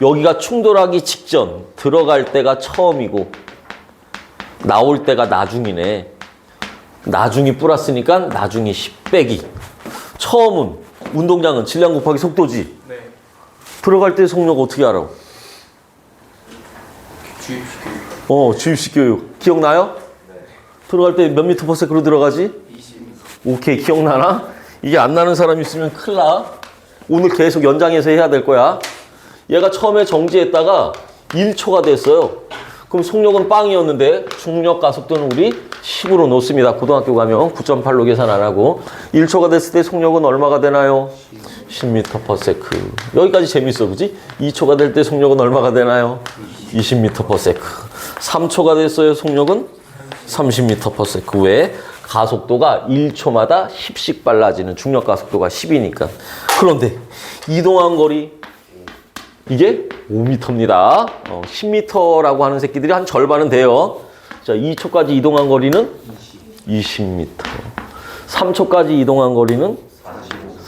여기가 충돌하기 직전 들어갈 때가 처음이고 나올 때가 나중이네. 나중이 플러스니까 나중이 10 빼기. 처음은 운동량은 질량 곱하기 속도지. 네. 들어갈 때 속력 어떻게 알아? 주입식 교육. 주입식 교육. 기억나요? 네. 들어갈 때 몇 미터 퍼 세크로 들어가지? 20. 오케이, 기억나나? 이게 안 나는 사람 있으면 큰일 나. 오늘 계속 연장해서 해야 될 거야. 얘가 처음에 정지했다가 1초가 됐어요. 그럼 속력은 빵이었는데 중력 가속도는 우리 10으로 놓습니다. 고등학교 가면 9.8로 계산 안 하고 1초가 됐을 때 속력은 얼마가 되나요? 10m/s. 여기까지 재밌어, 그지? 2초가 될 때 속력은 얼마가 되나요? 20m/s. 3초가 됐어요. 속력은 30m/s. 왜? 가속도가 1초마다 10씩 빨라지는 중력 가속도가 10이니까. 그런데 이동한 거리 이게 5m입니다. 10m라고 하는 새끼들이 한 절반은 돼요. 자, 2초까지 이동한 거리는 20m. 3초까지 이동한 거리는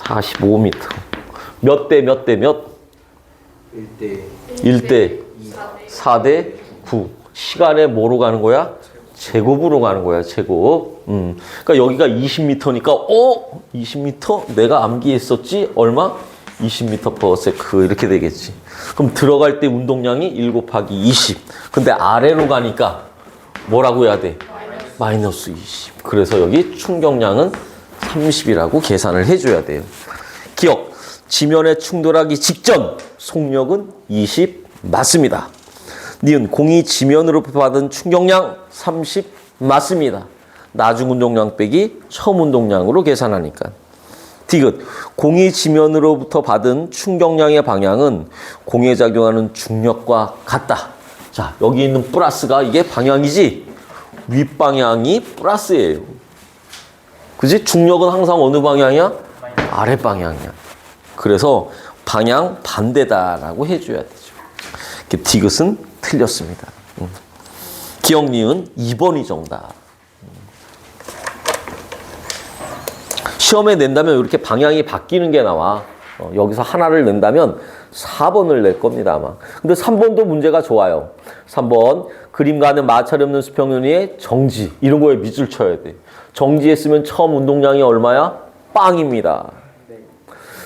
45m. 몇 대 몇 대 몇? 1대 1대 4대 9. 시간에 뭐로 가는 거야? 제곱으로 가는 거야, 제곱. 그러니까 여기가 20m니까 20m? 내가 암기했었지? 얼마? 20m/s 이렇게 되겠지. 그럼 들어갈 때 운동량이 1 곱하기 20. 근데 아래로 가니까 뭐라고 해야 돼? 마이너스 20. 그래서 여기 충격량은 30이라고 계산을 해줘야 돼요. 기억. 지면에 충돌하기 직전 속력은 20 맞습니다. 니은 공이 지면으로부터 받은 충격량 30 맞습니다. 나중 운동량 빼기 처음 운동량으로 계산하니까. 디귿. 공이 지면으로부터 받은 충격량의 방향은 공에 작용하는 중력과 같다. 자, 여기 있는 플러스가 이게 방향이지 윗방향이 플러스예요. 그지? 중력은 항상 어느 방향이야? 아래 방향이야. 그래서 방향 반대다라고 해줘야 되죠. 디귿은 틀렸습니다. 기억, 니은 2번이 정답. 시험에 낸다면 이렇게 방향이 바뀌는 게 나와. 여기서 하나를 낸다면 4번을 낼 겁니다, 아마. 근데 3번도 문제가 좋아요. 3번, 그림 가는 마찰이 없는 수평면의 정지. 이런 거에 밑줄 쳐야 돼. 정지했으면 처음 운동량이 얼마야? 빵입니다.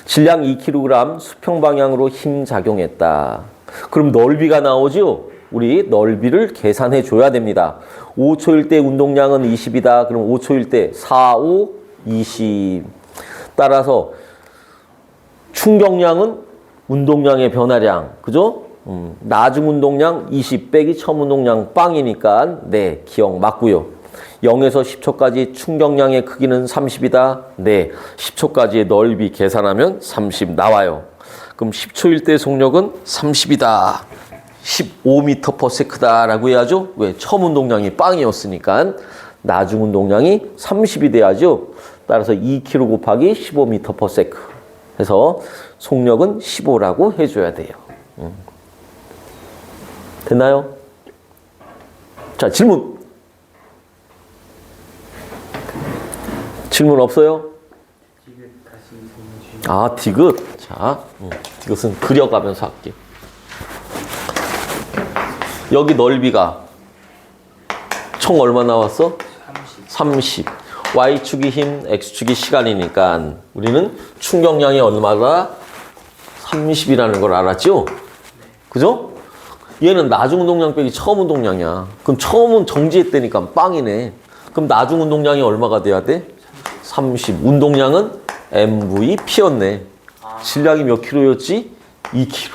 질량 2kg 수평 방향으로 힘 작용했다. 그럼 넓이가 나오죠? 우리 넓이를 계산해 줘야 됩니다. 5초일 때 운동량은 20이다. 그럼 5초일 때 4, 5, 20. 따라서 충격량은 운동량의 변화량. 그죠? 나중 운동량 20 빼기 처음 운동량 빵이니까 네, 기억 맞고요. 0에서 10초까지 충격량의 크기는 30이다. 네, 10초까지의 넓이 계산하면 30 나와요. 그럼 10초일 때 속력은 30이다. 15m/s다 라고 해야죠. 왜? 처음 운동량이 빵이었으니까 나중 운동량이 30이 돼야죠. 따라서 2km 곱하기 15m/s 해서 속력은 15라고 해줘야 돼요. 됐나요? 자, 질문. 질문 없어요? 아, 디귿. 자, 이것은 그려가면서 할게. 여기 넓이가 총 얼마 나왔어? 30. Y축이 힘, X축이 시간이니까 우리는 충격량이 얼마다? 30이라는 걸 알았죠? 그죠? 얘는 나중 운동량 빼기 처음 운동량이야. 그럼 처음은 정지했다니까 빵이네. 그럼 나중 운동량이 얼마가 돼야 돼? 30. 운동량은 MVP였네. 질량이 몇 킬로였지? 2kg.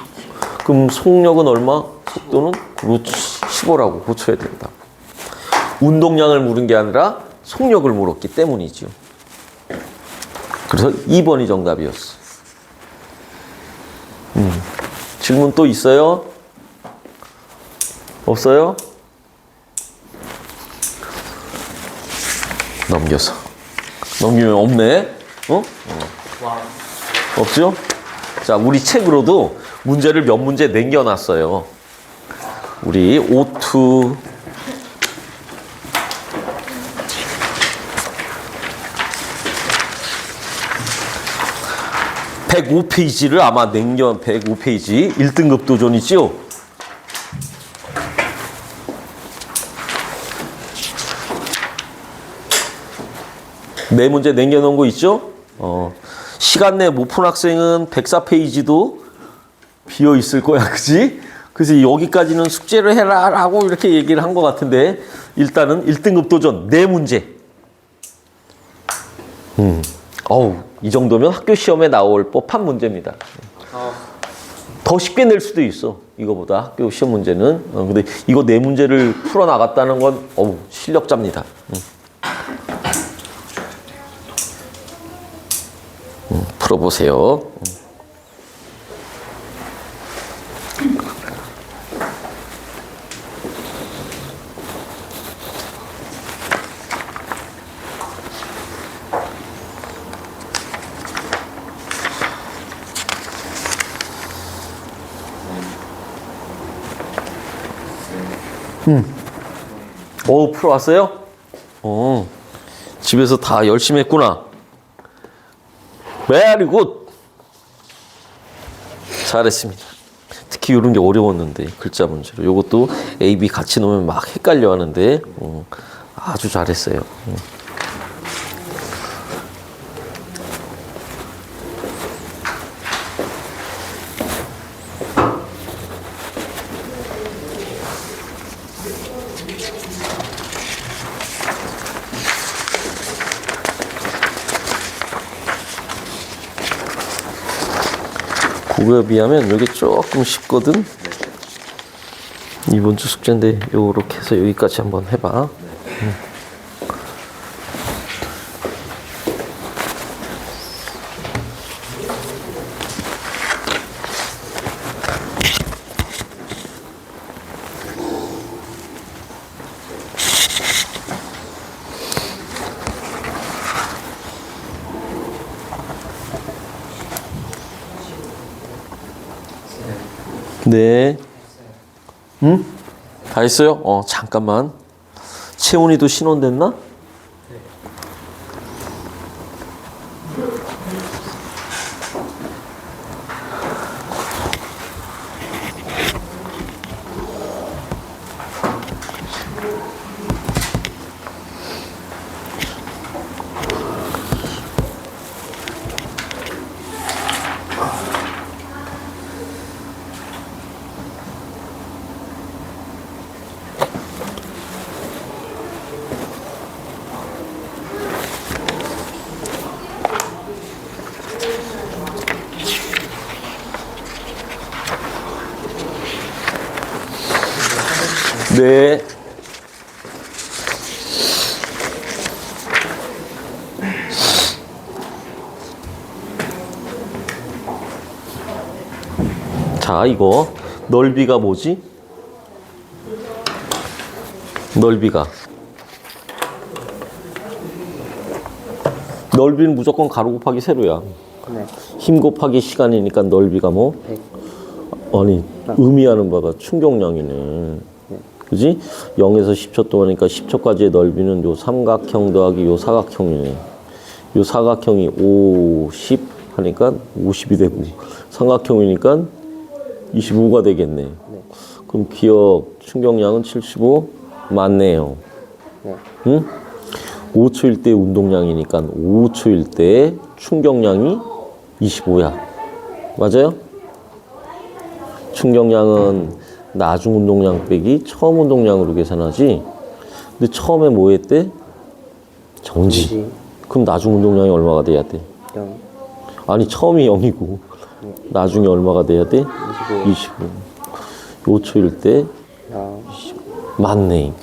그럼 속력은 얼마? 속도는 그렇지 15라고 고쳐야 된다. 운동량을 물은 게 아니라 속력을 물었기 때문이죠. 그래서 2번이 정답이었어. 질문 또 있어요? 없어요? 넘겨서. 넘기면 없네? 없죠? 자, 우리 책으로도 문제를 몇 문제 남겨놨어요. 우리 O2 105페이지를 아마 남겨 105페이지 1등급 도전이죠? 네 문제 남겨놓은 거 있죠? 시간 내 못 푼 학생은 104페이지도 비어 있을 거야, 그지? 그래서 여기까지는 숙제를 해라 라고 이렇게 얘기를 한 것 같은데 일단은 1등급 도전 4문제. 이 정도면 학교 시험에 나올 법한 문제입니다. 더 쉽게 낼 수도 있어, 이거보다 학교 시험 문제는. 근데 이거 4문제를 풀어나갔다는 건 실력자입니다. 풀어보세요. 풀어왔어요? 집에서 다 열심히 했구나. Very good. 잘했습니다. 특히 이런 게 어려웠는데, 글자 문제로. 요것도 A, B 같이 놓으면 막 헷갈려 하는데, 아주 잘했어요. 그거에 비하면 이게 조금 쉽거든. 이번 주 숙제인데 요렇게 해서 여기까지 한번 해봐. 네. 응? 다 했어요? 잠깐만. 채훈이도 신원됐나? 네. 자, 이거 넓이가 뭐지? 넓이는 무조건 가로 곱하기 세로야. 네. 힘 곱하기 시간이니까 넓이가 뭐? 100. 아니, 의미하는 바가 충격량이네. 그지? 0에서 10초 동안이니까 10초까지의 넓이는 요 삼각형 더하기 요 사각형이네. 요 사각형이 50 하니까 50이 되고, 삼각형이니까 25가 되겠네. 그럼 기억 충격량은 75 맞네요. 네. 응? 5초일 때 운동량이니까 5초일 때 충격량이 25야. 맞아요? 충격량은 나중 운동량 빼기 처음 운동량으로 계산하지. 근데 처음에 뭐 했대? 정지. 그럼 나중 운동량이 얼마가 돼야 돼? 0. 아니, 처음이 0이고 나중에 얼마가 돼야 돼? 25. 5초일 때 아, 맞네.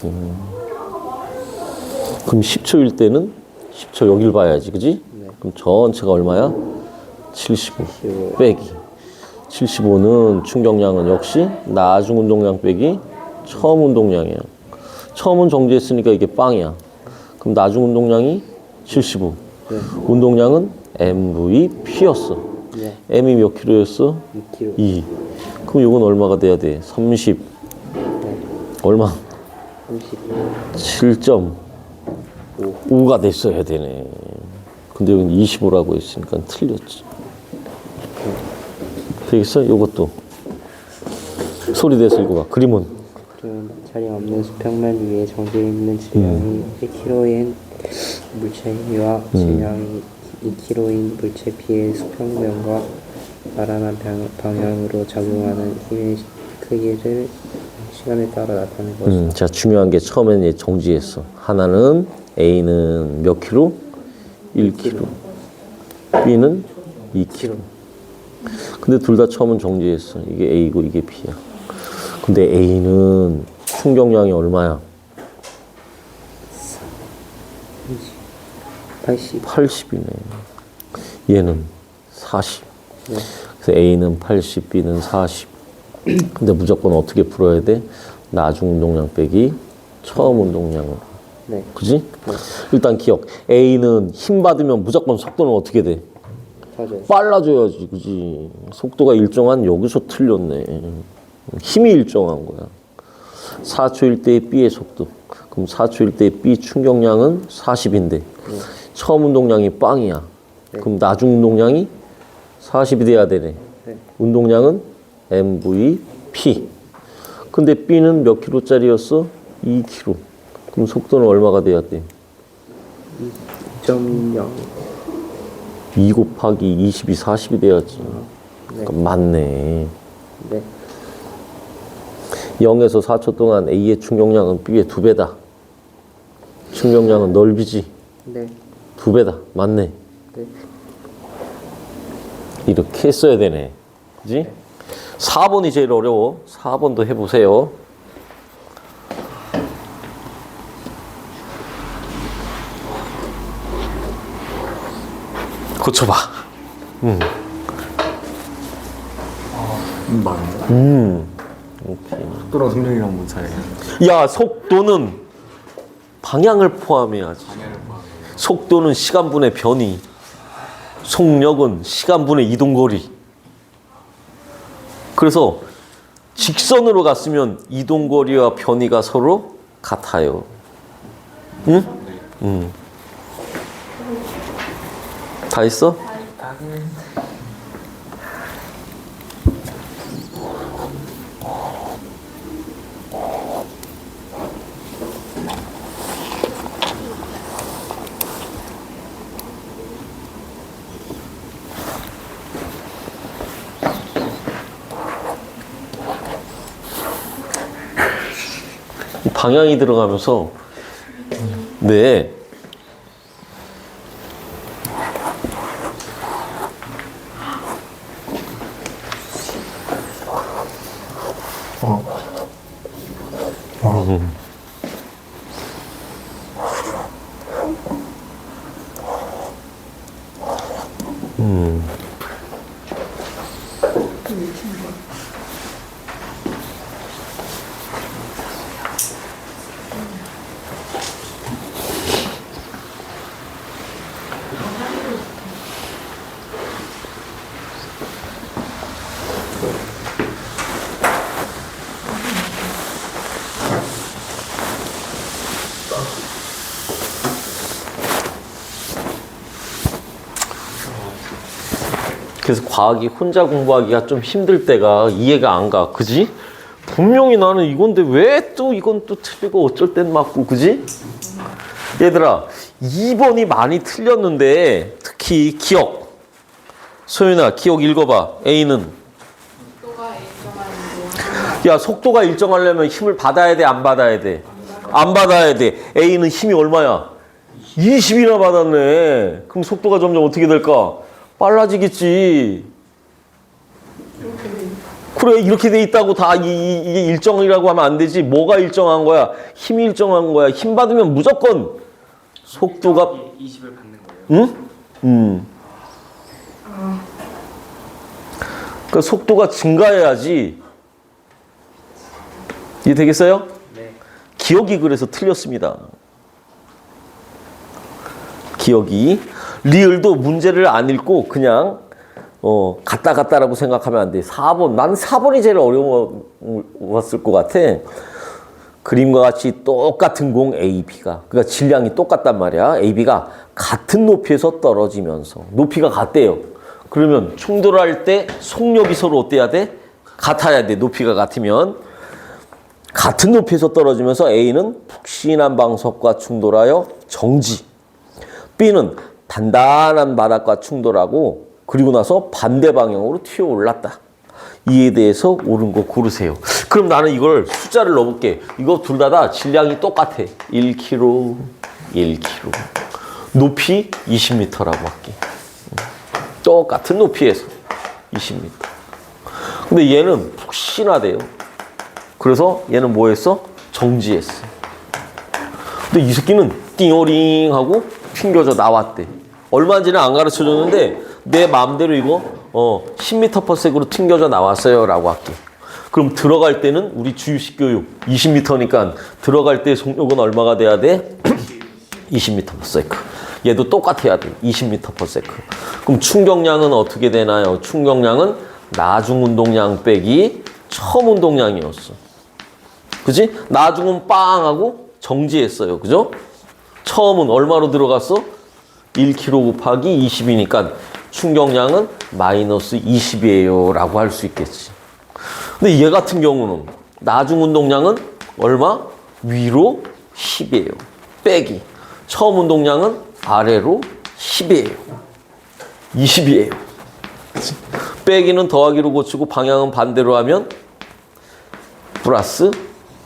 그럼 10초일 때는 10초 여길 봐야지, 그지? 그럼 전체가 얼마야? 75 빼기 75는 충격량은 역시 나중 운동량 빼기 처음 운동량이야. 처음은 정지했으니까 이게 빵이야. 그럼 나중 운동량이 75. 운동량은 MVP였어. 네. M이 몇 킬로였어? 2kg. 2. 그럼 이건 얼마가 돼야 돼? 30. 얼마? 30. 7.5가 됐어야 되네. 근데 여기 25라고 했으니까 틀렸지. 되겠어? 요것도. 소리 내서 읽어봐. 그림은? 그리고 자리 없는 수평면 위에 정지해 있는 질량이 1kg인 물체와 질량이 2kg인 물체 P의 수평면과 나란한 방향으로 작용하는 힘의 크기를 시간에 따라 나타낸 것이다. 자, 중요한 게 처음에는 얘 정지했어. 하나는 A는 몇 킬로? 1킬로. B는 2킬로. 근데 둘 다 처음은 정지했어. 이게 A고 이게 B야. 근데 A는 충격량이 얼마야? 80이네. 얘는 40. 네. 그래서 A는 80, B는 40. 근데 무조건 어떻게 풀어야 돼? 나중 운동량 빼기 처음 운동량으로. 네. 그지? 일단 기억. A는 힘 받으면 무조건 속도는 어떻게 돼? 맞아요. 빨라져야지. 그지? 속도가 일정한 여기서 틀렸네. 힘이 일정한 거야. 4초일 때의 B의 속도. 그럼 4초일 때의 B 충격량은 40인데 처음 운동량이 빵이야. 그럼 나중 운동량이 40이 돼야 되네. 운동량은 MVP. 근데 B는 몇 킬로짜리였어? 2킬로. 그럼 속도는 얼마가 돼야 돼? 2.0. 2 곱하기 20이 40이 돼야지. 그러니까 맞네. 네. 0에서 4초 동안 A의 충격량은 B의 2배다. 충격량은 넓이지. 네. 2배다. 맞네. 네. 이렇게 써야 되네. 그지? 4번이 제일 어려워. 4번도 해보세요. 고쳐봐. 맞네. 속도랑 속력이랑 뭔 차이야? 야, 속도는 방향을 포함해야지. 속도는 시간분의 변이. 속력은 시간분의 이동거리. 그래서 직선으로 갔으면 이동거리와 변이가 서로 같아요. 응? 응. 다 했어? 방향이 들어가면서 네. 그래서 과학이 혼자 공부하기가 좀 힘들 때가 이해가 안 가. 그지? 분명히 나는 이건데 왜 또 이건 또 틀리고 어쩔 땐 맞고. 그지? 얘들아, 2번이 많이 틀렸는데 특히 기억. 소윤아, 기억 읽어봐. A는? 속도가 일정한 야, 속도가 일정하려면 힘을 받아야 돼, 안 받아야 돼? 안 받아야 돼. A는 힘이 얼마야? 20이나 받았네. 그럼 속도가 점점 어떻게 될까? 빨라지겠지. 그래, 이렇게 돼 있다고 다 이게 일정이라고 하면 안 되지. 뭐가 일정한 거야? 힘이 일정한 거야. 힘 받으면 무조건 속도가 20을 받는 거예요? 응? 그 속도가 증가해야지. 이해 되겠어요? 네. 기억이 그래서 틀렸습니다. 기억이. 리을도 문제를 안 읽고 그냥 갔다라고 생각하면 안 돼. 4번. 나는 4번이 제일 어려웠을 것 같아. 그림과 같이 똑같은 공 AB가. 그러니까 질량이 똑같단 말이야. AB가 같은 높이에서 떨어지면서. 높이가 같대요. 그러면 충돌할 때 속력이 서로 어때야 돼? 같아야 돼. 높이가 같으면. 같은 높이에서 떨어지면서 A는 푹신한 방석과 충돌하여 정지. B는 단단한 바닥과 충돌하고 그리고 나서 반대 방향으로 튀어 올랐다. 이에 대해서 옳은 거 고르세요. 그럼 나는 이걸 숫자를 넣어볼게. 이거 둘 다 질량이 똑같아. 1kg, 1kg. 높이 20m라고 할게. 똑같은 높이에서 20m. 근데 얘는 푹신하대요. 그래서 얘는 뭐 했어? 정지했어. 근데 이 새끼는 띵어링 하고 튕겨져 나왔대. 얼마인지는 안 가르쳐줬는데 내 마음대로 이거 10m/s로 튕겨져 나왔어요 라고 할게. 그럼 들어갈 때는 우리 주유식 교육 20m니까 들어갈 때 속력은 얼마가 돼야 돼? 20m/s. 얘도 똑같아야 돼. 20m/s. 그럼 충격량은 어떻게 되나요? 충격량은 나중 운동량 빼기 처음 운동량이었어. 그지? 나중은 빵 하고 정지했어요. 그죠? 처음은 얼마로 들어갔어? 1kg 곱하기 20이니까 충격량은 마이너스 20이에요 라고 할 수 있겠지. 근데 얘 같은 경우는 나중 운동량은 얼마? 위로 10이에요. 빼기. 처음 운동량은 아래로 10이에요. 20이에요. 빼기는 더하기로 고치고 방향은 반대로 하면 플러스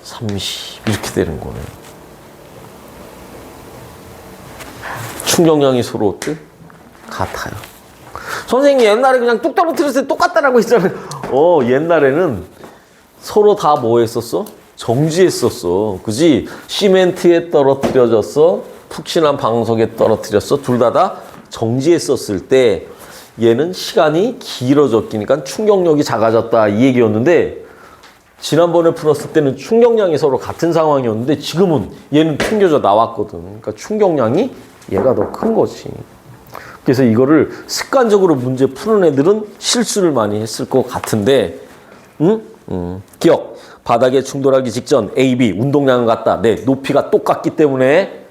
30 이렇게 되는 거예요. 충격량이 서로 어때? 같아요. 선생님이 옛날에 그냥 뚝 떨어뜨렸을 때 똑같다라고 했잖아요. 옛날에는 서로 다 뭐 했었어? 정지했었어. 그지? 시멘트에 떨어뜨려졌어. 푹신한 방석에 떨어뜨렸어. 둘 다 정지했었을 때 얘는 시간이 길어졌기니까 충격력이 작아졌다 이 얘기였는데 지난번에 풀었을 때는 충격량이 서로 같은 상황이었는데 지금은 얘는 튕겨져 나왔거든. 그러니까 충격량이 얘가 더 큰 거지. 그래서 이거를 습관적으로 문제 푸는 애들은 실수를 많이 했을 것 같은데, 기억. 바닥에 충돌하기 직전 A, B 운동량은 같다. 네, 높이가 똑같기 때문에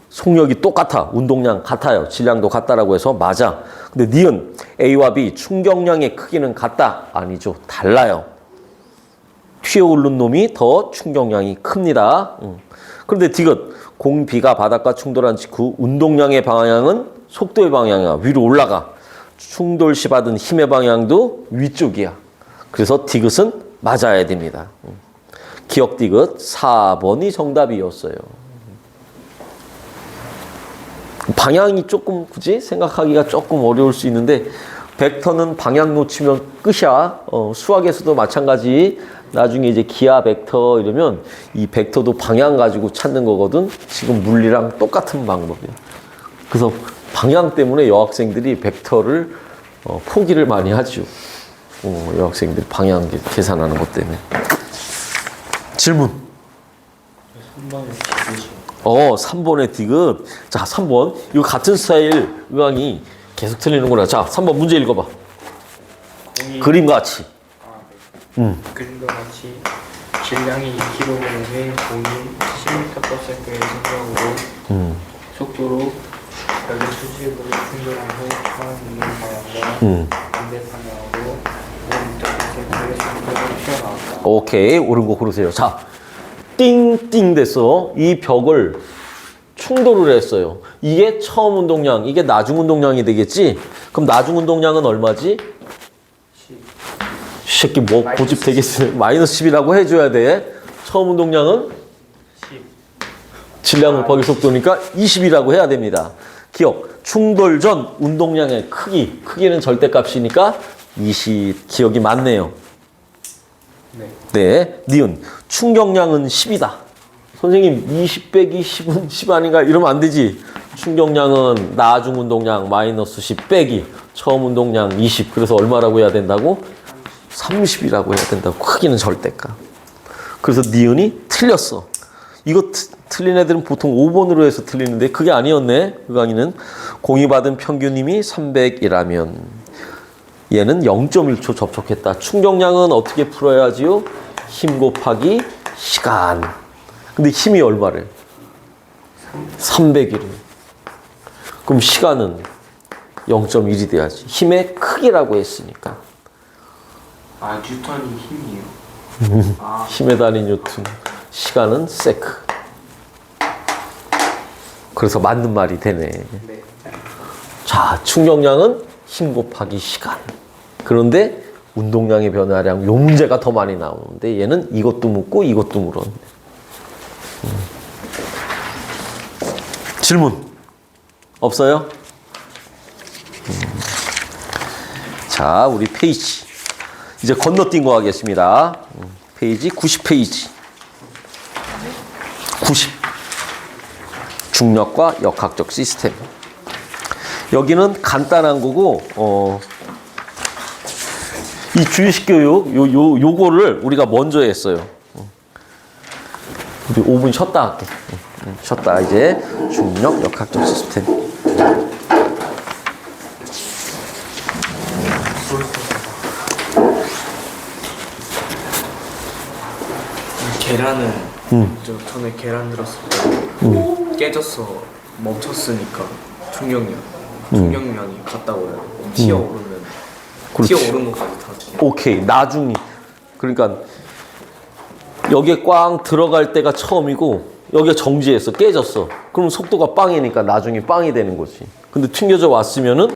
속력이 똑같아. 운동량 같아요. 질량도 같다라고 해서 맞아. 근데 니은 A와 B 충격량의 크기는 같다. 아니죠. 달라요. 튀어오른 놈이 더 충격량이 큽니다. 그런데 디귿. 공 B가 바닥과 충돌한 직후 운동량의 방향은 속도의 방향이야. 위로 올라가. 충돌 시 받은 힘의 방향도 위쪽이야. 그래서 디귿은 맞아야 됩니다. 기억 디귿 4번이 정답이었어요. 방향이 조금 굳이 생각하기가 조금 어려울 수 있는데 벡터는 방향 놓치면 끝이야. 수학에서도 마찬가지. 나중에 이제 기하 벡터 이러면 이 벡터도 방향 가지고 찾는 거거든. 지금 물리랑 똑같은 방법이야. 그래서 방향 때문에 여학생들이 벡터를 포기를 많이 하죠. 여학생들이 방향 계산하는 것 때문에. 질문. 3번의 디귿. 자, 3번. 이거 같은 스타일 의왕이 계속 틀리는구나. 자, 3번 문제 읽어봐. 그림과 같이. 그림과 같이 질량이 2kg의 공이 10m/s의 속력으로 속도로 별의 수직으로 충돌한 후 처음 있는 방향과 반대 방향으로 5m/s의 속도로 튀어나왔다. 오케이. 옳은 거 고르세요. 자, 띵띵 됐어. 이 벽을 충돌을 했어요. 이게 처음 운동량, 이게 나중 운동량이 되겠지? 그럼 나중 운동량은 얼마지? 이 새끼 뭐 고집 되겠어. 마이너스 10이라고 해줘야 돼. 처음 운동량은? 10. 질량 곱하기 속도니까 20이라고 해야 됩니다. 기억. 충돌 전 운동량의 크기는 절대값이니까 20. 기억이 맞네요. 네. 니은. 충격량은 10이다. 선생님 20 빼기 10은 10 아닌가? 이러면 안 되지. 충격량은 나중 운동량 마이너스 10 빼기 처음 운동량 20. 그래서 얼마라고 해야 된다고? 30이라고 해야 된다고. 크기는 절대값. 그래서 니은이 틀렸어. 이거 틀린 애들은 보통 5번으로 해서 틀리는데 그게 아니었네. 그 강의는 공이 받은 평균임이 300이라면 얘는 0.1초 접촉했다. 충격량은 어떻게 풀어야지요? 힘 곱하기 시간. 근데 힘이 얼마래? 300이래. 그럼 시간은 0.1이 돼야지. 힘의 크기라고 했으니까. 아, 뉴턴이 힘이에요? 힘에 달린 뉴턴. 시간은 세크. 그래서 맞는 말이 되네. 네. 자, 충격량은 힘 곱하기 시간. 그런데 운동량의 변화량, 요 문제가 더 많이 나오는데 얘는 이것도 묻고 이것도 물었네. 질문 없어요? 자, 우리 페이지 이제 건너뛴 거 하겠습니다. 페이지 90페이지 90 중력과 역학적 시스템. 여기는 간단한 거고 이 주의식 교육 요거를 우리가 먼저 했어요. 우리 5분 쉬었다 할게. 쉬었다. 이제 중력 역학적 시스템. 계란은 저 전에 계란 들었을 때 깨졌어 멈췄으니까 충격량이 같다고요. 튀어오르면 그렇지. 튀어오른 것까지 다 오케이. 나중에 그러니까 여기에 꽝 들어갈 때가 처음이고 여기가 정지했어. 깨졌어. 그럼 속도가 빵이니까 나중에 빵이 되는 거지. 근데 튕겨져 왔으면은